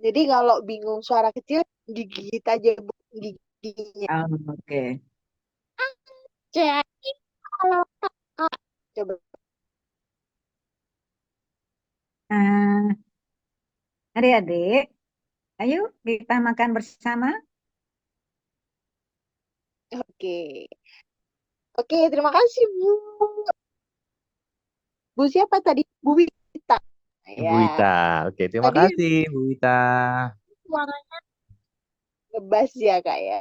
Jadi kalau bingung suara kecil, digigit aja Bu, giginya. Oh, oke. Jadi kalau coba. Eh, Adik-adik, ayo kita makan bersama. Oke. Oke, terima kasih Bu. Bu siapa tadi? Bu Wita. Ibu Ya, Wita. Oke, terima tadi kasih Bu Wita. suaranya ngebas ya Kak ya.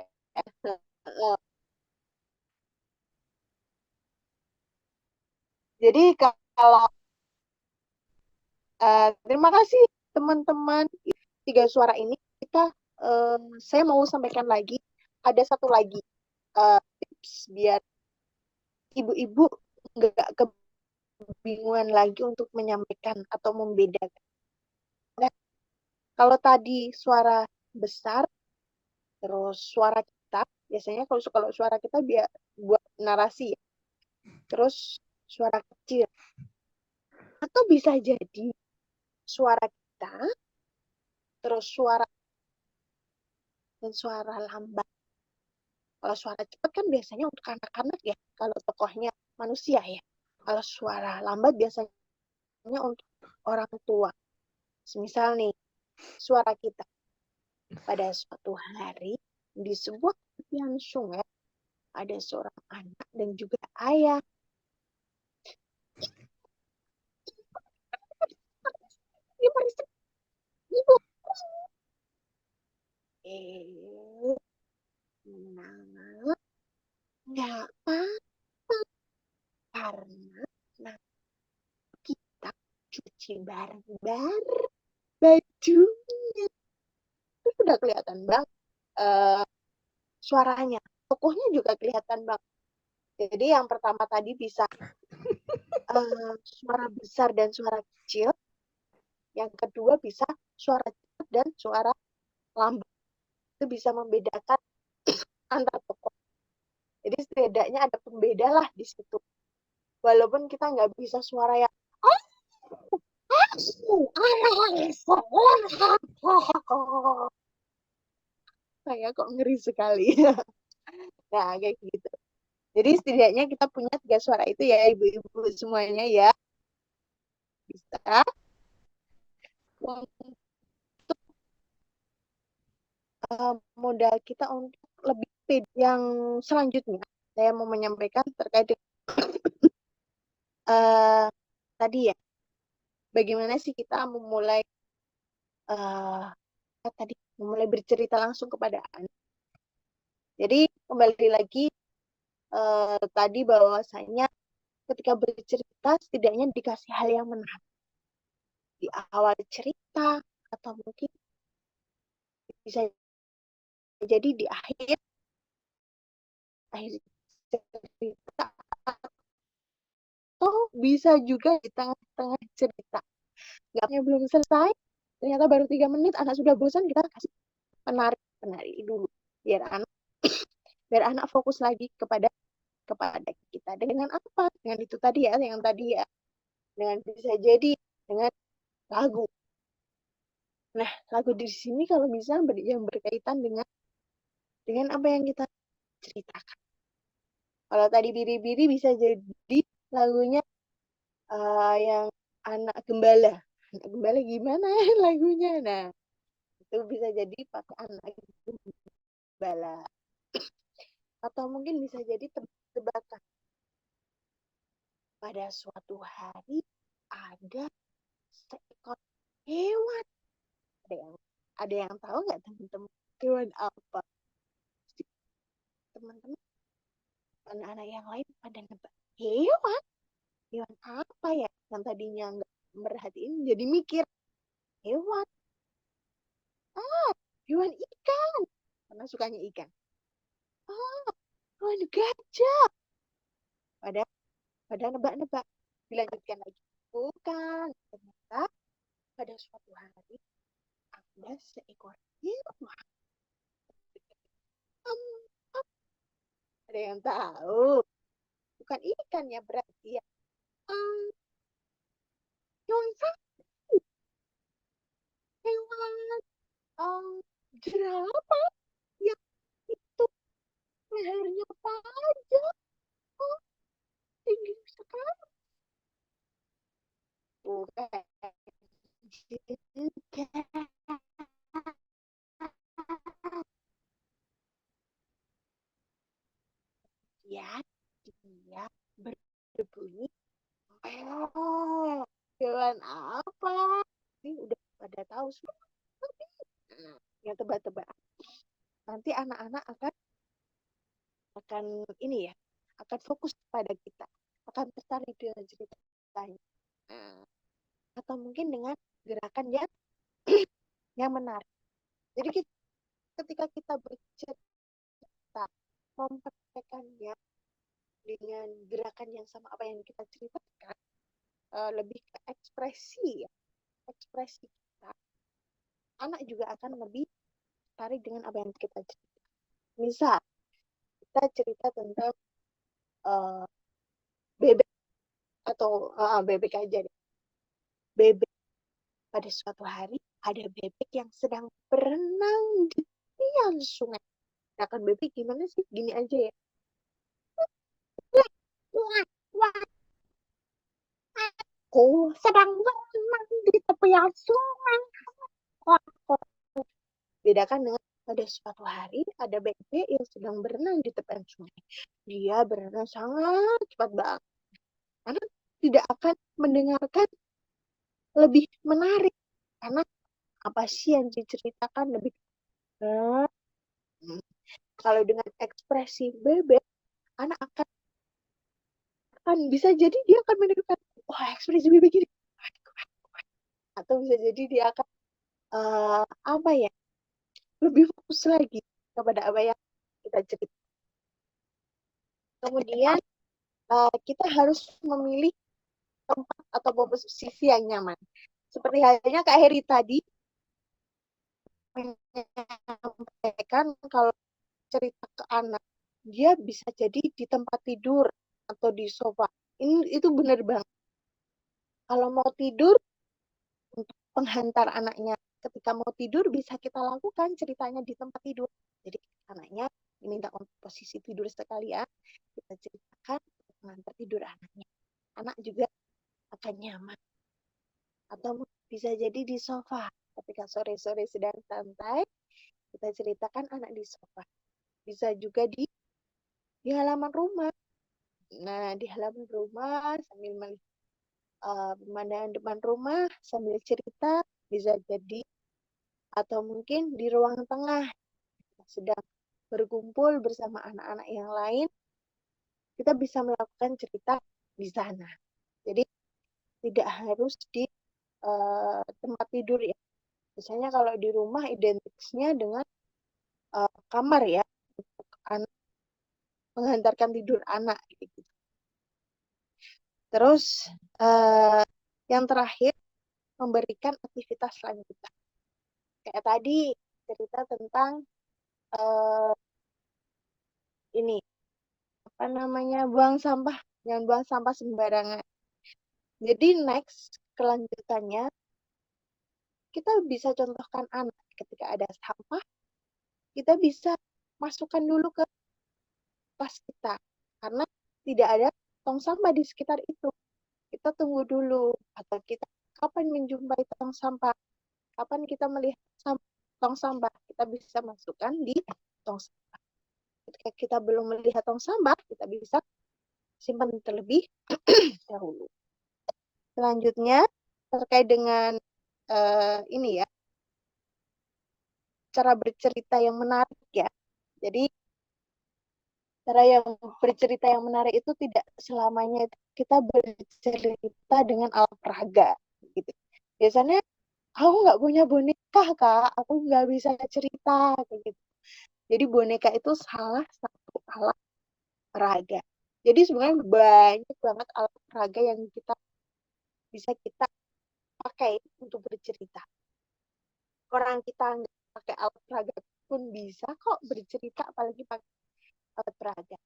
Jadi kalau terima kasih teman-teman, tiga suara ini kita saya mau sampaikan lagi, ada satu lagi tips biar ibu-ibu nggak kebingungan lagi untuk menyampaikan atau membedakan. Nah, kalau tadi suara besar, terus suara kita, biasanya kalau kalau suara kita biar buat narasi ya. Terus suara kecil. Atau bisa jadi suara kita, terus suara dan suara lambat. Kalau suara cepat kan biasanya untuk anak-anak ya, kalau tokohnya manusia ya. Kalau suara lambat biasanya untuk orang tua. Misal nih, suara kita pada suatu hari di sebuah tepian sungai ada seorang anak dan juga ayah. Dia berisik, ibu. Nah, nggak apa-apa karena nah, kita cuci bareng-bareng bajunya. Itu sudah kelihatan banget suaranya. Tokohnya juga kelihatan banget. Jadi yang pertama tadi bisa suara besar dan suara kecil. Yang kedua bisa suara cepat dan suara lambat. Itu bisa membedakan antar tokoh. Jadi setidaknya ada pembeda lah di situ. Walaupun kita nggak bisa suara yang saya kok ngeri sekali. Nah, kayak gitu. Jadi setidaknya kita punya tiga suara itu ya, ibu-ibu semuanya ya. Bisa untuk modal kita untuk lebih pede. Yang selanjutnya, saya mau menyampaikan terkait dengan tadi ya, bagaimana sih kita memulai tadi memulai bercerita langsung kepada anak. Jadi kembali lagi tadi bahwasanya ketika bercerita setidaknya dikasih hal yang menarik di awal cerita atau mungkin bisa jadi di akhir cerita atau bisa juga di tengah-tengah cerita. Nggaknya belum selesai, ternyata baru 3 menit anak sudah bosan, kita kasih penarik dulu biar anak fokus lagi kepada kita dengan apa? Dengan itu tadi ya, yang tadi ya, dengan bisa jadi dengan lagu. Nah, lagu di sini kalau bisa yang berkaitan dengan apa yang kita ceritakan. Kalau tadi biri-biri bisa jadi lagunya yang anak gembala. Anak gembala gimana ya lagunya? Nah, itu bisa jadi pakai anak gembala. Atau mungkin bisa jadi tebak-tebakan. Pada suatu hari ada seekor hewan. Ada yang tahu nggak teman-teman? Hewan apa? Teman-teman, anak-anak yang lain pada nebak. Hewan apa ya? Yang tadinya nggak merhatiin jadi mikir. Hewan. Hewan ikan. Karena sukanya ikan. Hewan gajah. Pada nebak-nebak. Dilanjutkan lagi. Bukan. Ternyata pada suatu hari ada seekor hewan. Ada yang tahu? Bukan ikan ya berarti ya. Hewan hewan jerapah yang itu lehernya panjang, tinggi sekali. Bukan juga. Ya, dia berbunyi oh, hewan apa? Ini udah pada tahu semua. Ya tebak-tebak. Nanti anak-anak akan ini ya, akan fokus pada kita, akan tertarik dengan ceritanya. Atau mungkin dengan gerakan yang menarik. Jadi ketika kita bercerita, mempraktekannya dengan gerakan yang sama apa yang kita ceritakan, lebih ke ekspresi ya, ekspresi kita, anak juga akan lebih tertarik dengan apa yang kita cerita. Misal kita cerita tentang bebek atau bebek aja deh. Bebek, pada suatu hari ada bebek yang sedang berenang di tepian sungai. Gerakan bebek gimana sih? Gini aja ya. Aku sedang berenang di tepian sungai. Bedakan dengan pada suatu hari ada bebek yang sedang berenang di tepian sungai. Dia berenang sangat cepat banget. Karena tidak akan mendengarkan lebih menarik. Karena apa sih yang diceritakan lebih kalau dengan ekspresi bebek, anak akan bisa jadi dia akan mendengarkan, wah ekspresi bebek ini, atau bisa jadi dia akan apa ya, lebih fokus lagi kepada apa yang kita cerita. Kemudian kita harus memilih tempat atau posisi yang nyaman. Seperti halnya Kak Heri tadi menyampaikan kalau cerita ke anak, dia bisa jadi di tempat tidur atau di sofa. Itu benar banget. Kalau mau tidur, untuk penghantar anaknya ketika mau tidur bisa kita lakukan ceritanya di tempat tidur. Jadi anaknya diminta untuk posisi tidur sekalian, kita ceritakan untuk penghantar tidur anaknya. Anak juga akan nyaman. Atau bisa jadi di sofa. Ketika sore-sore sedang santai, kita ceritakan anak di sofa. Bisa juga di halaman rumah. Nah, di halaman rumah sambil melihat pemandangan depan rumah sambil cerita, bisa jadi, atau mungkin di ruang tengah sedang berkumpul bersama anak-anak yang lain, kita bisa melakukan cerita di sana. Jadi tidak harus di tempat tidur ya. Misalnya kalau di rumah identiknya dengan kamar ya, untuk anak, menghantarkan tidur anak gitu. Terus yang terakhir, memberikan aktivitas lanjutan. Kayak tadi cerita tentang ini apa namanya, buang sampah, jangan buang sampah sembarangan. Jadi next kelanjutannya kita bisa contohkan anak ketika ada sampah, kita bisa masukkan dulu ke tas kita karena tidak ada tong sampah di sekitar itu. Kita tunggu dulu, atau kita kapan menjumpai tong sampah, kapan kita melihat tong sampah, kita bisa masukkan di tong sampah. Ketika kita belum melihat tong sampah, kita bisa simpan terlebih dahulu. Selanjutnya terkait dengan ini ya, cara bercerita yang menarik ya. Jadi cara yang bercerita yang menarik itu tidak selamanya kita bercerita dengan alat peraga gitu. Biasanya aku nggak punya boneka kak, aku nggak bisa cerita kayak gitu. Jadi boneka itu salah satu alat peraga. Jadi sebenarnya banyak banget alat peraga yang bisa kita pakai untuk bercerita. Orang kita nggak pakai alat peraga pun bisa kok bercerita, apalagi pakai alat peraga.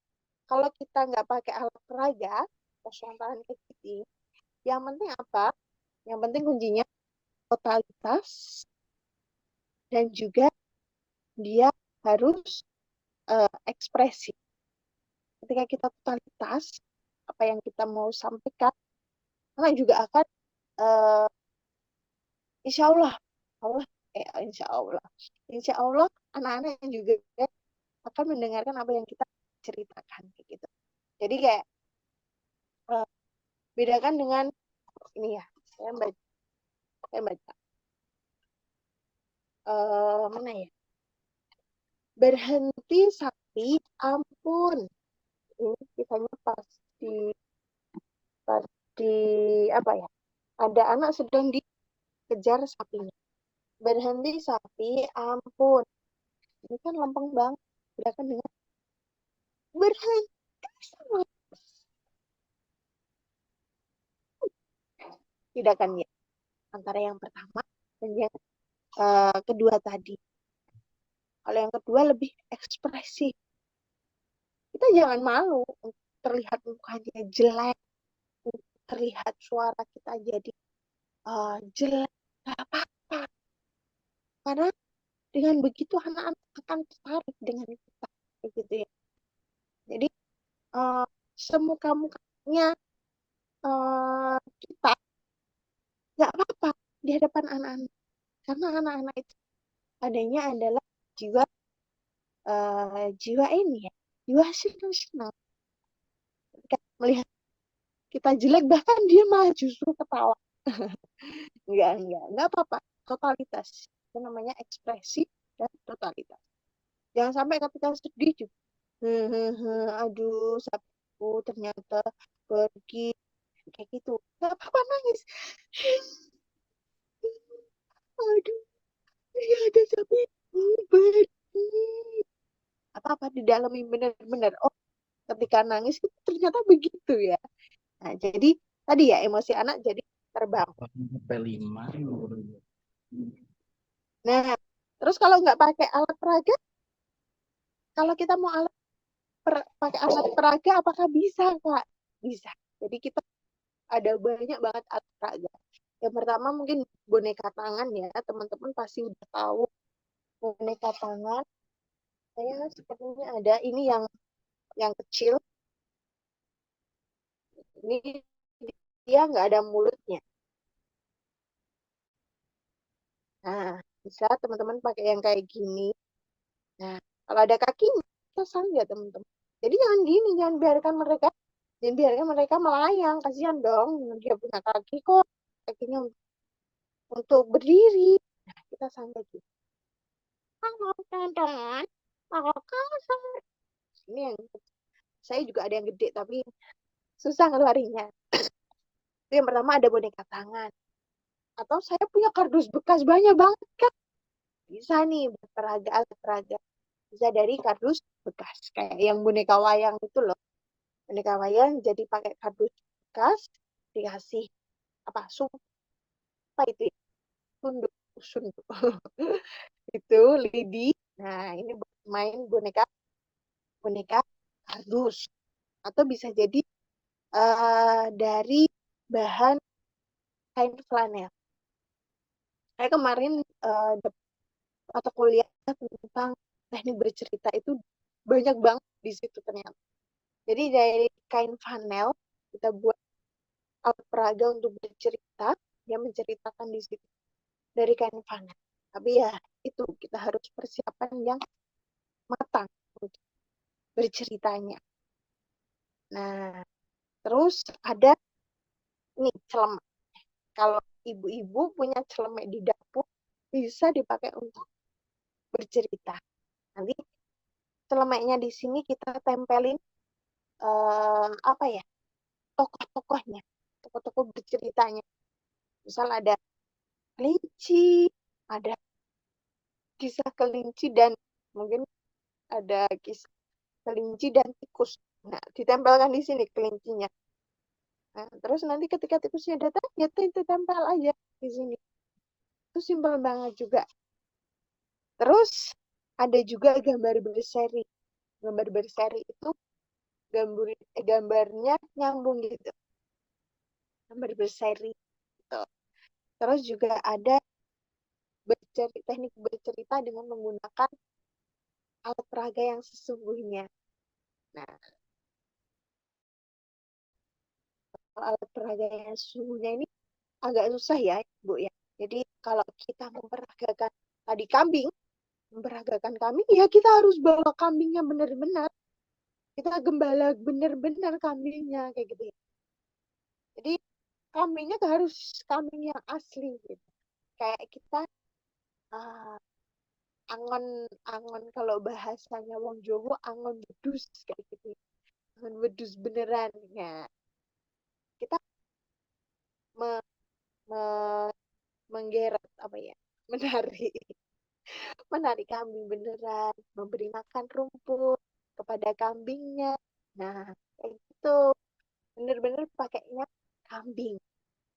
Kalau kita nggak pakai alat peraga, kosong tangan kecil, yang penting apa? Yang penting kuncinya totalitas, dan juga dia harus ekspresi. Ketika kita totalitas, apa yang kita mau sampaikan, anak juga akan insya Allah, insya Allah anak-anak juga akan mendengarkan apa yang kita ceritakan gitu. Jadi kayak bedakan dengan ini ya, Saya baca, saya baca. Mana ya? Berhenti sapi, ampun. Ini kisahnya pas di apa ya? Ada anak sedang dikejar sapinya. Berhenti sapi, ampun. Ini kan lempeng banget. Bedakan dengan berhenti sapi. Bedakan ya antara yang pertama dan yang kedua tadi. Kalau yang kedua lebih ekspresif. Kita jangan malu terlihat mukanya jelek, terlihat suara kita jadi jelek. Gak apa-apa. Karena dengan begitu anak-anak akan tertarik dengan kita. Gitu ya. Jadi semuka-mukanya kita nggak apa-apa di hadapan anak-anak. Karena anak-anak itu adanya adalah jiwa jiwa ini ya, jiwa senang-senang. Melihat kita jelek bahkan dia malah justru ketawa. Enggak apa-apa. Totalitas. Itu namanya ekspresi dan totalitas. Jangan sampai ketika sedih juga. Aduh, sapiku ternyata pergi. Kayak gitu. Enggak apa-apa nangis. Aduh, ternyata sapiku pergi. Apa-apa didalami benar-benar. Oh, ketika nangis itu ternyata begitu ya. Nah, jadi tadi ya emosi anak jadi terbangun. P5. Nah, terus kalau nggak pakai alat peraga, kalau kita mau pakai alat peraga, apakah bisa, Kak? Bisa. Jadi kita ada banyak banget alat peraga. Yang pertama mungkin boneka tangan ya, teman-teman pasti udah tahu boneka tangan. Saya sepertinya ada ini yang kecil. Ini dia nggak ada mulutnya. Nah, bisa teman-teman pakai yang kayak gini. Nah, kalau ada kakinya, kita ya teman-teman. Jadi jangan biarkan mereka melayang. Kasihan dong, dia punya kaki kok, kakinya untuk berdiri. Nah, kita santai gitu. Halo, teman-teman. Halo, kawan. Ini yang saya juga ada yang gede, tapi susah ngeluarinnya. Itu yang pertama ada boneka tangan. Atau saya punya kardus bekas banyak banget, kan? Bisa nih, alat peraga. Bisa dari kardus bekas. Kayak yang boneka wayang itu loh. Boneka wayang jadi pakai kardus bekas, dikasih apa apa itu ya? Sunduk itu lidi. Nah, ini main boneka kardus. Atau bisa jadi dari bahan kain flanel. Saya kemarin atau kuliah tentang teknik bercerita itu banyak banget di situ ternyata. Jadi dari kain flanel kita buat alat peraga untuk bercerita, dia menceritakan di situ dari kain flanel. Tapi ya itu kita harus persiapan yang matang untuk berceritanya. Nah, terus ada nih celemek. Kalau ibu-ibu punya celemek di dapur, bisa dipakai untuk bercerita. Nanti celemeknya di sini kita tempelin apa ya, tokoh-tokohnya, tokoh-tokoh berceritanya. Misal ada kelinci, ada kisah kelinci dan mungkin ada kisah kelinci dan tikus. Nah, ditempelkan di sini kelincinya. Nah, terus nanti ketika tikusnya datang, ya itu tempel aja di sini. Itu simpel banget juga. Terus ada juga gambar berseri. Gambar berseri itu gambarnya nyambung gitu. Gambar berseri gitu. Terus juga ada teknik bercerita dengan menggunakan alat peraga yang sesungguhnya. Nah, alat peraga yang sesungguhnya ini agak susah ya, Bu ya. Jadi kalau kita memperagakan tadi kambing, memperagakan kambing, ya kita harus bawa kambingnya benar-benar. Kita gembala benar-benar kambingnya kayak gitu ya. Jadi kambingnya harus kambing yang asli gitu. Kayak kita ah, angon angon kalau bahasanya wong Jawa angon wedus kayak gitu. Angon wedus beneran. Nah, kita me- me- menggeret apa ya? Menari menari kambing beneran, memberi makan rumput kepada kambingnya. Nah, kayak gitu. Bener-bener pakainya kambing.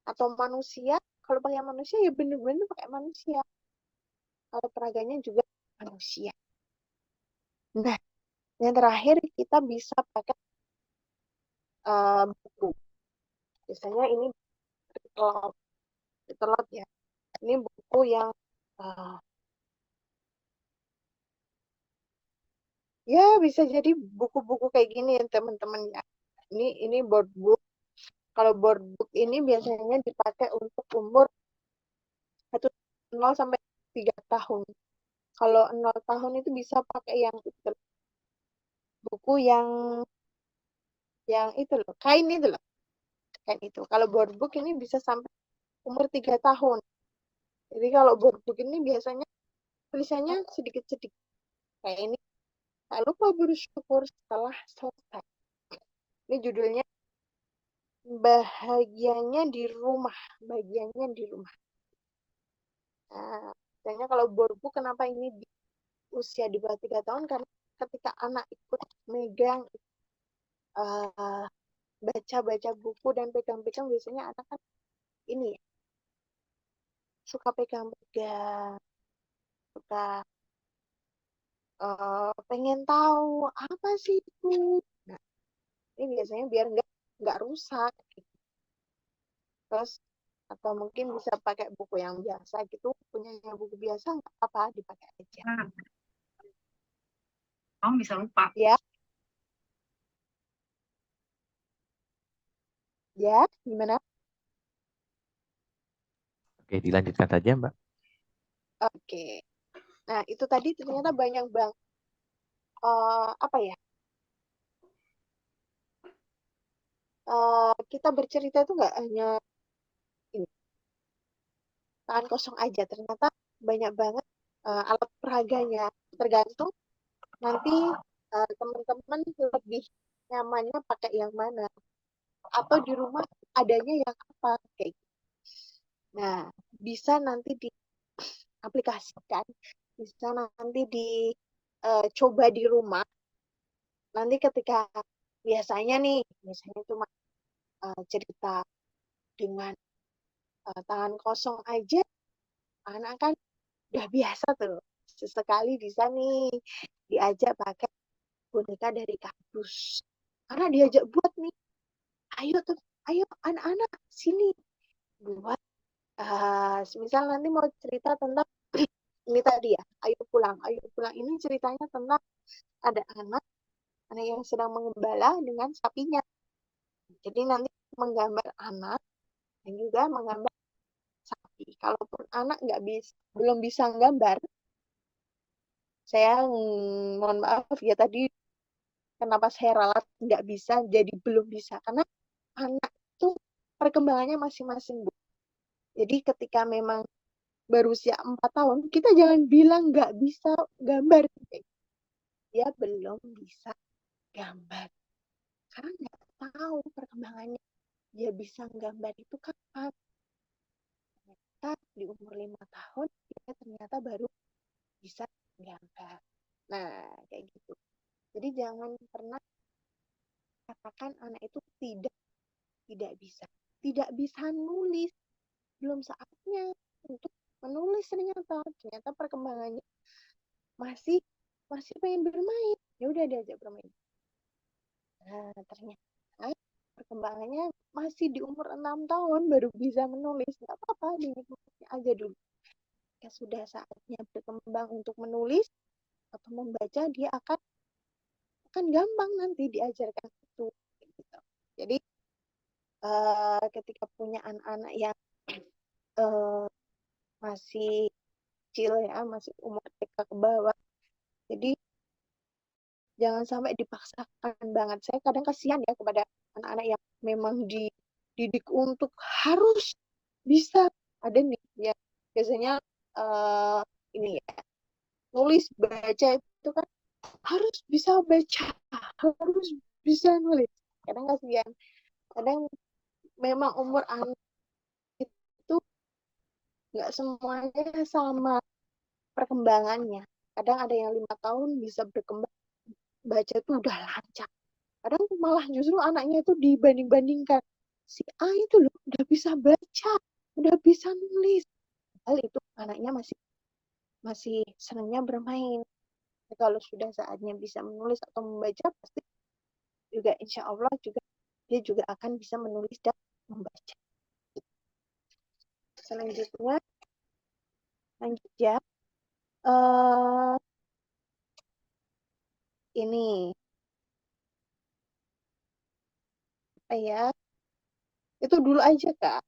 Atau manusia, kalau pakai manusia ya bener-bener pakai manusia. Kalau peraganya juga manusia. Nah, yang terakhir kita bisa pakai buku. Biasanya ini ditelot, ditelot ya. Ini buku yang eh, ya bisa jadi buku-buku kayak gini ya teman-teman ya. Ini board book. Kalau board book ini biasanya dipakai untuk umur 0 sampai 3 tahun. Kalau 0 tahun itu bisa pakai yang itu, buku yang itu loh, kain itu loh, kain itu. Kalau board book ini bisa sampai umur 3 tahun. Jadi kalau board book ini biasanya tulisannya sedikit-sedikit. Kayak ini, tak lupa bersyukur setelah selesai. Ini judulnya bahagianya di rumah, bagiannya di rumah. Nah, biasanya kalau board book kenapa ini di usia di bawah 3 tahun? Karena ketika anak ikut megang eh, baca-baca buku dan pegang-pegang, biasanya anak kan ini ya, suka pegang-pegang, suka pengen tahu apa sih itu. Nah, ini biasanya biar nggak rusak gitu. Terus atau mungkin bisa pakai buku yang biasa gitu, punya buku biasa nggak apa dipakai aja. Kamu bisa lupa. Ya, ya, gimana? Oke, dilanjutkan saja, Mbak. Oke. Nah, itu tadi ternyata banyak banget apa ya? Kita bercerita itu nggak hanya ini tangan kosong aja, ternyata banyak banget alat peraganya. Tergantung nanti teman-teman lebih nyamannya pakai yang mana, atau di rumah adanya yang apa kayak gitu. Nah, bisa nanti diaplikasikan, bisa nanti dicoba di rumah. Nanti ketika biasanya cuma cerita dengan tangan kosong aja, anak kan udah biasa tuh. Sesekali bisa nih diajak pakai boneka dari kardus. Karena diajak buat nih, ayo tuh, ayo anak-anak sini buat. Misal nanti mau cerita tentang ini tadi ya, ayo pulang. Ayo pulang ini ceritanya tentang ada anak yang sedang mengembala dengan sapinya. Jadi nanti menggambar anak dan juga menggambar sapi. Kalaupun anak nggak bisa, belum bisa gambar, saya mohon maaf ya tadi kenapa saya ralat nggak bisa, jadi belum bisa karena anak itu perkembangannya masing-masing, Bu. Jadi ketika memang baru usia 4 tahun, kita jangan bilang nggak bisa gambar. Dia belum bisa gambar. Karena nggak tahu perkembangannya. Dia bisa gambar itu kapan. Ternyata di umur 5 tahun, dia ternyata baru bisa gambar. Nah, kayak gitu. Jadi jangan pernah katakan anak itu tidak bisa. Tidak bisa nulis. Belum saatnya untuk menulis ternyata. Ternyata perkembangannya masih masih pengen bermain. Ya udah diajak bermain. Nah, ternyata perkembangannya masih di umur 6 tahun baru bisa menulis. Nggak apa-apa, dinikmati aja dulu. Ya sudah saatnya berkembang untuk menulis atau membaca, dia akan gampang nanti diajarkan itu. Gitu. Jadi ketika punya anak-anak yang uh, masih kecil ya, masih umur TK ke bawah, jadi jangan sampai dipaksakan banget. Saya kadang kasihan ya kepada anak-anak yang memang didik untuk harus bisa ada nih ya biasanya ini ya nulis baca itu kan harus bisa baca harus bisa nulis kadang kasihan kadang memang umur anak itu nggak semuanya sama perkembangannya kadang ada yang 5 tahun bisa berkembang baca tuh udah lancar kadang malah justru anaknya itu dibanding-bandingkan si A itu loh udah bisa baca udah bisa nulis hal itu anaknya masih masih senangnya bermain kalau sudah saatnya bisa menulis atau membaca pasti juga insya Allah juga dia juga akan bisa menulis dan membaca selanjutnya lanjut ya eh ini apa ya itu dulu aja Kak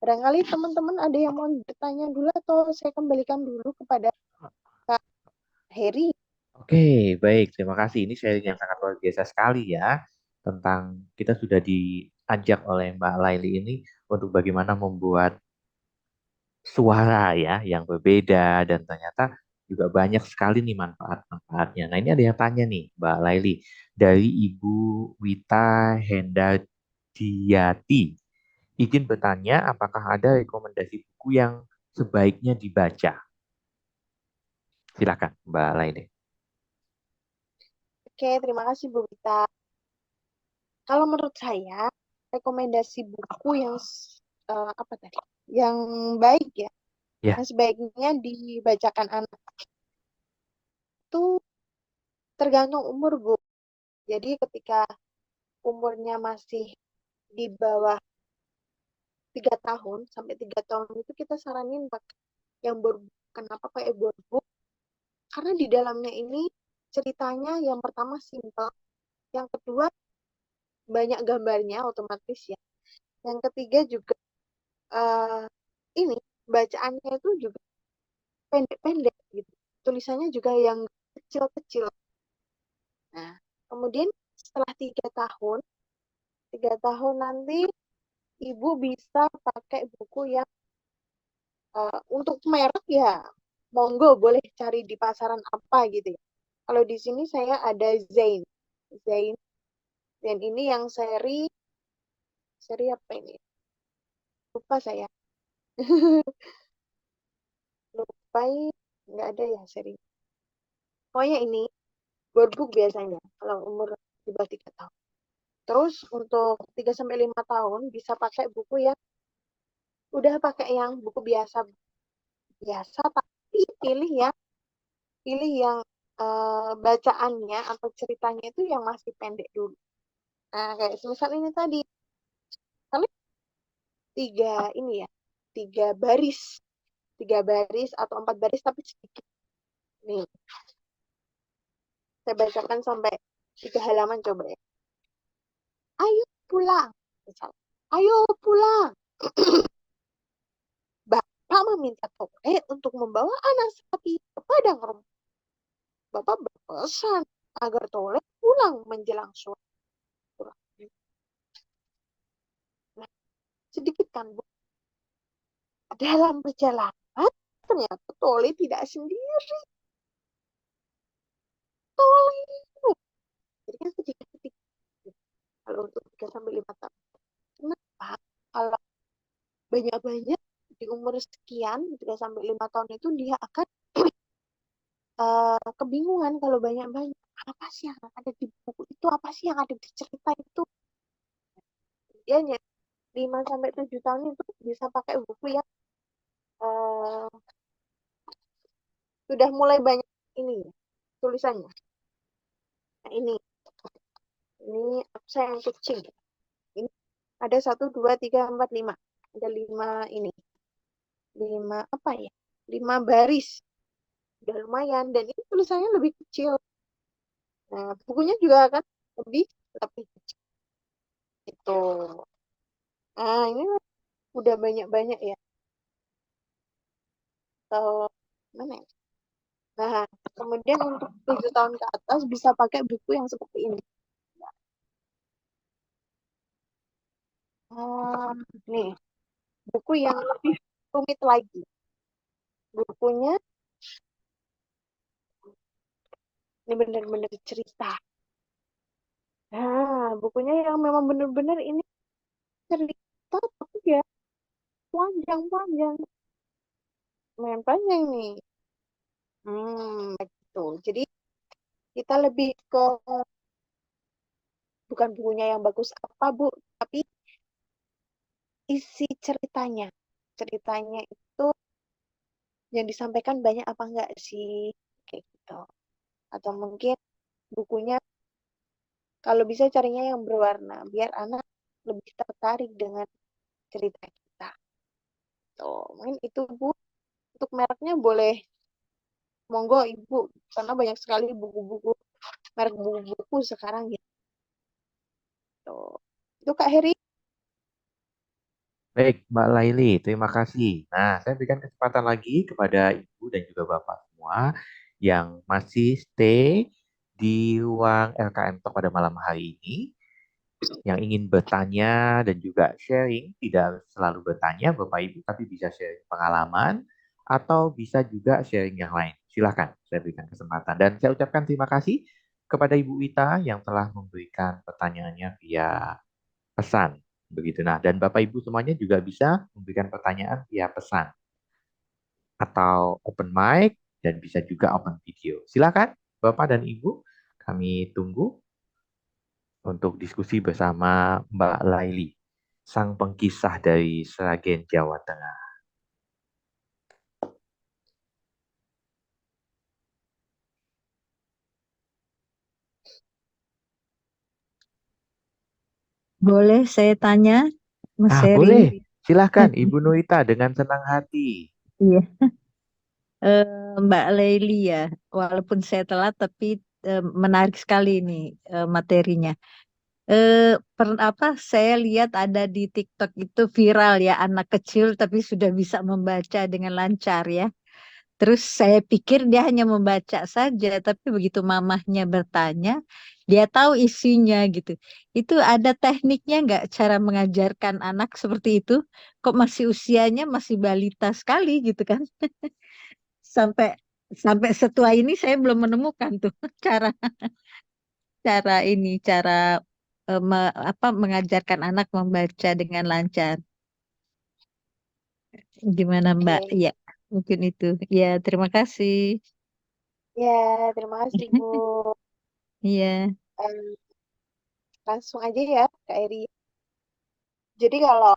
barangkali teman-teman ada yang mau bertanya dulu atau saya kembalikan dulu kepada Kak Heri. Oke, baik. Terima kasih. Ini sharing yang sangat luar biasa sekali ya. Tentang kita sudah diajak oleh Mbak Laili ini untuk bagaimana membuat suara ya yang berbeda dan ternyata juga banyak sekali nih manfaat-manfaatnya. Nah, ini ada yang tanya nih, Mbak Laili, dari Ibu Wita Hendadiati. Izin bertanya, apakah ada rekomendasi buku yang sebaiknya dibaca? Silakan, Mbak Laili. Oke, terima kasih Bu Wita. Kalau menurut saya, rekomendasi buku yang apa tadi? Yang baik ya, Ya, yang sebaiknya dibacakan anak itu tergantung umur Bu. Jadi ketika umurnya masih di bawah 3 tahun sampai 3 tahun itu kita saranin pakai yang boardbook. Kenapa pakai boardbook? Karena di dalamnya ini ceritanya yang pertama simple, yang kedua banyak gambarnya otomatis ya. Yang ketiga juga eh, ini bacaannya itu juga pendek-pendek gitu. Tulisannya juga yang kecil-kecil. Nah, kemudian setelah 3 tahun, 3 tahun nanti ibu bisa pakai buku yang untuk merek ya, monggo boleh cari di pasaran apa gitu ya. Kalau di sini saya ada Zain, Zain, dan ini yang seri apa ini? Lupa saya, lupa nggak ada ya seri. Pokoknya ini workbook biasanya kalau umur di bawah 3 tahun. Terus untuk 3 sampai 5 tahun bisa pakai buku yang udah pakai yang buku biasa biasa tapi pilih yang bacaannya atau ceritanya itu yang masih pendek dulu. Nah, kayak semisal ini tadi, kalian ini ya, 3 baris, 3 baris atau 4 baris tapi sedikit. Nih, saya bacakan sampai 3 halaman coba ya. Ayo pulang, misal. Ayo pulang. Bapak meminta Tole untuk membawa anak sapi ke padang rumput. Bapak berpesan agar Tole pulang menjelang sore. Nah, sedikit kan, Bu. Dalam perjalanan, ternyata Tole tidak sendiri. Tole. Jadi kan sedikit-sedikit. Kalau untuk 3 sampai 5 tahun. Kenapa? Kalau banyak-banyak di umur sekian, 3 sampai 5 tahun itu dia akan kebingungan kalau banyak-banyak. Apa sih yang ada di buku itu? Apa sih yang ada di cerita itu? Dia 5 sampai 7 tahun itu bisa pakai buku yang eh, sudah mulai banyak ini tulisannya. Nah, ini saya yang kucing. Ini ada 1, 2, 3, 4, 5. Ada 5 ini. 5 apa ya? 5 baris. Udah lumayan dan ini tulisannya lebih kecil. Nah, bukunya juga akan lebih lebih kecil. Itu. Nah, ini udah banyak-banyak ya. Atau mana ya? Nah, kemudian untuk 7 tahun ke atas bisa pakai buku yang seperti ini. Nih, buku yang lebih rumit lagi. Bukunya ini benar-benar cerita. Nah, bukunya yang memang benar-benar ini cerita tapi ya panjang-panjang. Lumayan panjang nih. Begitu. Jadi kita lebih ke bukan bukunya yang bagus apa, Bu, tapi isi ceritanya. Ceritanya itu yang disampaikan banyak apa enggak sih? Kayak gitu. Atau mungkin bukunya kalau bisa carinya yang berwarna biar anak lebih tertarik dengan cerita kita. Tuh, mungkin itu Bu. Untuk mereknya boleh monggo Ibu karena banyak sekali buku-buku merek buku-buku sekarang gitu. Itu Kak Heri. Baik, Mbak Laili, terima kasih. Nah, saya berikan kesempatan lagi kepada Ibu dan juga Bapak semua yang masih stay di ruang LKM Talk pada malam hari ini, yang ingin bertanya dan juga sharing, tidak harus selalu bertanya Bapak Ibu, tapi bisa sharing pengalaman atau bisa juga sharing yang lain. Silakan, saya berikan kesempatan. Dan saya ucapkan terima kasih kepada Ibu Wita yang telah memberikan pertanyaannya via pesan. Begitu. Nah, dan Bapak Ibu semuanya juga bisa memberikan pertanyaan via pesan atau open mic dan bisa juga open video. Silakan Bapak dan Ibu, kami tunggu untuk diskusi bersama Mbak Laili, sang pengkisah dari Sragen, Jawa Tengah. Boleh saya tanya, Mas Heri? Boleh. Silahkan Ibu Nurita dengan senang hati. Iya. Mbak Leili ya, walaupun saya telat tapi menarik sekali ini materinya. Apa saya lihat ada di TikTok itu viral ya, anak kecil tapi sudah bisa membaca dengan lancar ya. Terus saya pikir dia hanya membaca saja, tapi begitu mamahnya bertanya, dia tahu isinya gitu. Itu ada tekniknya nggak cara mengajarkan anak seperti itu? Kok masih usianya masih balita sekali gitu kan? Sampai sampai setua ini saya belum menemukan tuh cara cara ini cara mengajarkan anak membaca dengan lancar. Gimana Mbak? Oke. Ya, mungkin itu. Ya, terima kasih. Ya, terima kasih Bu. Iya. Em, Langsung aja ya Kak Eri. Jadi kalau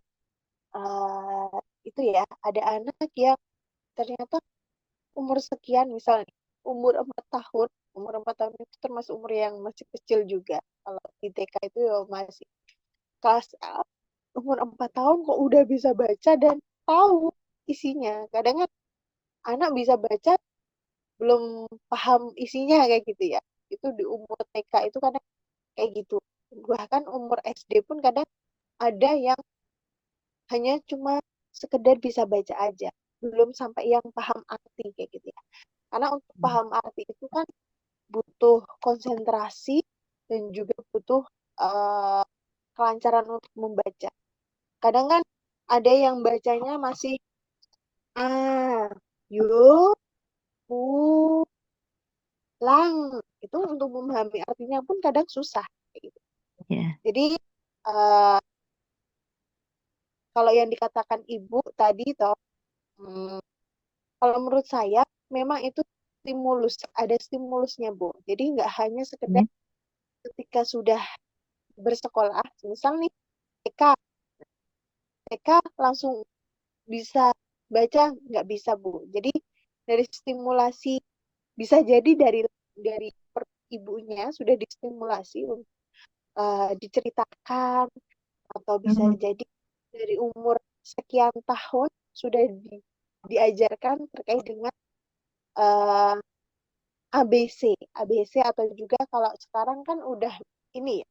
itu ya ada anak yang ternyata umur sekian misalnya umur 4 tahun itu termasuk umur yang masih kecil juga. Kalau di TK itu ya masih kelas A, umur 4 tahun kok udah bisa baca dan tahu isinya. Kadang kan anak bisa baca belum paham isinya kayak gitu ya. Itu di umur TK itu kadang kayak gitu. Bahkan umur SD pun kadang ada yang hanya cuma sekedar bisa baca aja, belum sampai yang paham arti kayak gitu ya. Karena untuk paham arti itu kan butuh konsentrasi dan juga butuh eh, kelancaran untuk membaca. Kadang kan ada yang bacanya masih ah, yuk, lang. Itu untuk memahami artinya pun kadang susah. Kayak gitu. Ya. Jadi eh, kalau yang dikatakan ibu tadi toh, hmm, kalau menurut saya memang itu stimulus, ada stimulusnya Bu. Jadi nggak hanya sekedar Ya. ketika sudah bersekolah, misal nih TK, TK langsung bisa baca nggak bisa Bu. Jadi dari stimulasi bisa jadi dari ibunya sudah distimulasi untuk diceritakan atau bisa Hmm. jadi dari umur sekian tahun sudah diajarkan terkait dengan eh, ABC, ABC atau juga kalau sekarang kan udah ini ya,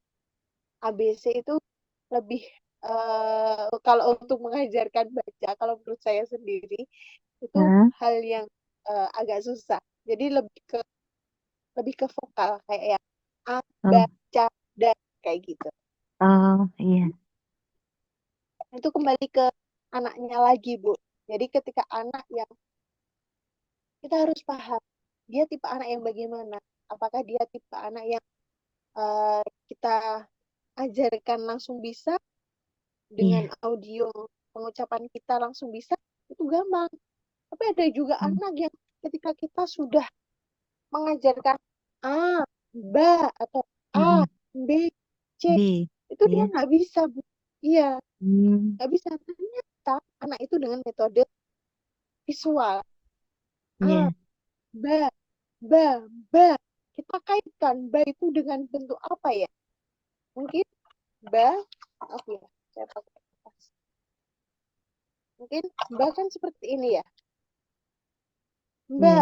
ABC itu lebih kalau untuk mengajarkan baca, kalau menurut saya sendiri itu Nah. hal yang agak susah. Jadi lebih ke vokal kayak ya Oh. baca dan kayak gitu. Oh, iya. itu kembali ke anaknya lagi, Bu. Jadi ketika anak yang kita harus paham, dia tipe anak yang bagaimana. Apakah dia tipe anak yang kita ajarkan langsung bisa dengan Iya. audio pengucapan kita langsung bisa, itu gampang. Tapi ada juga Hmm. anak yang ketika kita sudah mengajarkan A, ba, atau A, Hmm. B, C, B. itu dia Iya. nggak bisa, Bu. Iya, Hmm. nggak bisa. Ternyata anak itu dengan metode visual, A, Iya. ba, ba, ba. Kita kaitkan ba itu dengan bentuk apa ya? Mungkin ba, oke ya, saya pakai kertas. Mungkin ba kan seperti ini ya. Iya. Ba,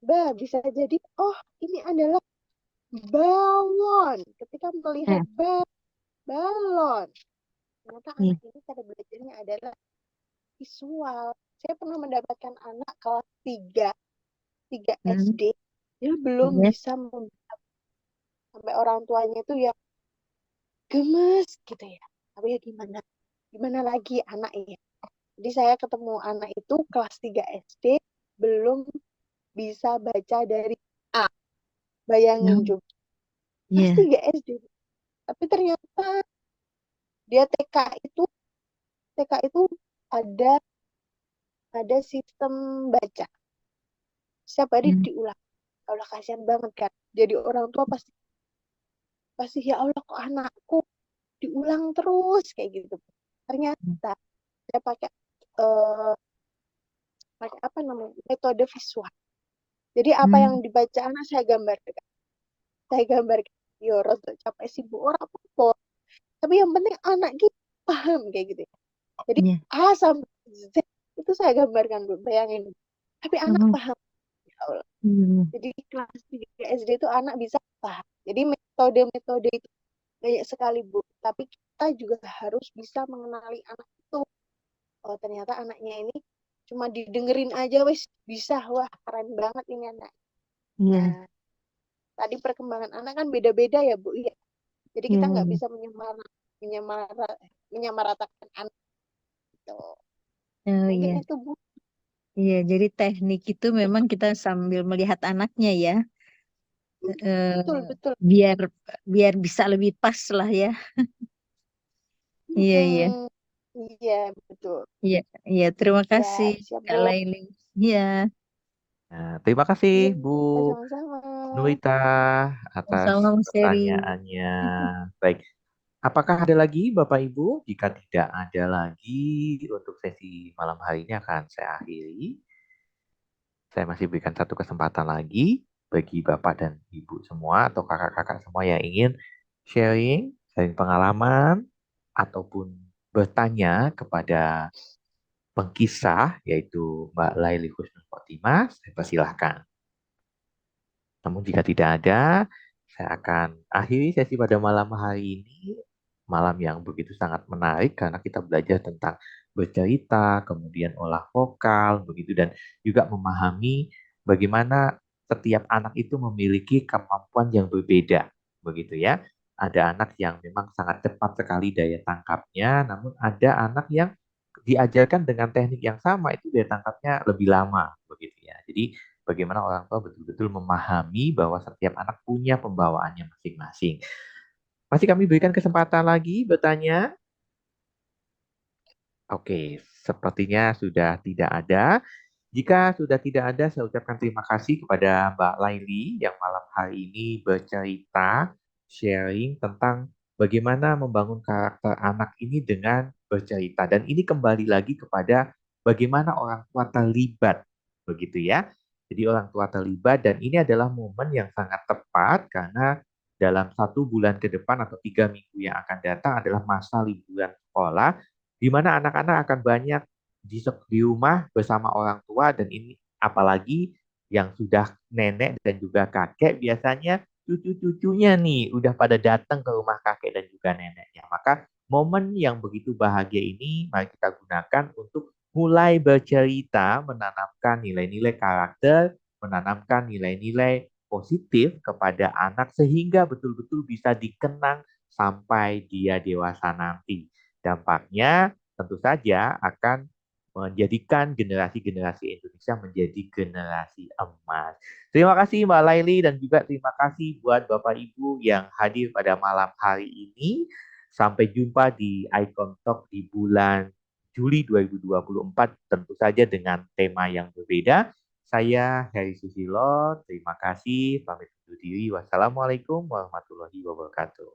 ba bisa jadi, oh ini adalah balon. Ketika melihat Eh. balon. Ternyata Iya. anak ini cara belajarnya adalah visual. Saya pernah mendapatkan anak kelas 3 Hmm. SD. Dia belum Iya. bisa membaca. Sampai orang tuanya itu ya gemes gitu ya. Tapi ya gimana? Gimana lagi anak ya? Jadi saya ketemu anak itu kelas 3 SD belum bisa baca dari A. Bayangin Hmm. coba. Kelas Iya. 3 SD. Tapi ternyata dia TK itu ada sistem baca. Setiap hari Hmm. diulang. Allah kasihan banget kan. Jadi orang tua pasti pasti ya Allah kok anakku diulang terus kayak gitu. Ternyata saya eh, pakai apa namanya metode visual. Jadi apa yang Hmm. dibaca anak saya gambarkan. Saya gambarkan. Yo, rada capek sibuk orang apa. Tapi yang penting anak kita paham kayak gitu ya. Jadi Iya. A sampai Z itu saya gambarkan dulu, bayangin. Tapi anak Hmm. paham. Ya Allah. Hmm. Jadi kelas 3 SD itu anak bisa paham. Jadi metode-metode itu banyak sekali, Bu. Tapi kita juga harus bisa mengenali anak itu. Oh, ternyata anaknya ini cuma didengerin aja wes bisa. Wah, keren banget ini anak. Iya. Nah, tadi perkembangan anak kan beda-beda ya, Bu. Iya. Jadi kita nggak Iya. bisa menyamaratakan anak itu. Oh Mungkin iya. itu, Bu. Iya. Jadi teknik itu memang kita sambil melihat anaknya ya, Betul, eh, betul. biar biar bisa lebih pas lah ya. Iya. Iya. Hmm, iya, betul. Iya. Iya. Terima kasih Ya, siap, Kak Bu. Laili. Iya. Nah, terima kasih Iya, Bu sama-sama. Nuita atas Sama Mas Heri. pertanyaannya. Baik, apakah ada lagi Bapak Ibu? Jika tidak ada lagi untuk sesi malam hari ini akan saya akhiri. Saya masih berikan satu kesempatan lagi bagi Bapak dan Ibu semua atau kakak-kakak semua yang ingin sharing pengalaman ataupun bertanya kepada pengkisah yaitu Mbak Laili Husnul Khotimah, saya persilahkan. Namun jika tidak ada, saya akan akhiri sesi pada malam hari ini. Malam yang begitu sangat menarik karena kita belajar tentang bercerita, kemudian olah vokal, begitu dan juga memahami bagaimana setiap anak itu memiliki kemampuan yang berbeda, begitu ya. Ada anak yang memang sangat cepat sekali daya tangkapnya, namun ada anak yang diajarkan dengan teknik yang sama itu daya tangkapnya lebih lama, begitu ya. Jadi bagaimana orang tua betul-betul memahami bahwa setiap anak punya pembawaannya masing-masing. Masih kami berikan kesempatan lagi bertanya. Oke, sepertinya sudah tidak ada. Jika sudah tidak ada, saya ucapkan terima kasih kepada Mbak Laili yang malam hari ini bercerita, sharing tentang bagaimana membangun karakter anak ini dengan bercerita. Dan ini kembali lagi kepada bagaimana orang tua terlibat, begitu ya. Jadi orang tua terlibat dan ini adalah momen yang sangat tepat karena dalam 1 bulan ke depan atau 3 minggu yang akan datang adalah masa liburan sekolah di mana anak-anak akan banyak di rumah bersama orang tua dan ini apalagi yang sudah nenek dan juga kakek biasanya cucu-cucunya nih udah pada datang ke rumah kakek dan juga neneknya. Maka momen yang begitu bahagia ini mari kita gunakan untuk mulai bercerita, menanamkan nilai-nilai karakter, menanamkan nilai-nilai positif kepada anak sehingga betul-betul bisa dikenang sampai dia dewasa nanti. Dampaknya tentu saja akan menjadikan generasi-generasi Indonesia menjadi generasi emas. Terima kasih Mbak Laili dan juga terima kasih buat Bapak Ibu yang hadir pada malam hari ini. Sampai jumpa di Icon Talk di bulan Juli 2024 tentu saja dengan tema yang berbeda. Saya Heri Susilo, terima kasih, pamit undur diri. Wassalamualaikum warahmatullahi wabarakatuh.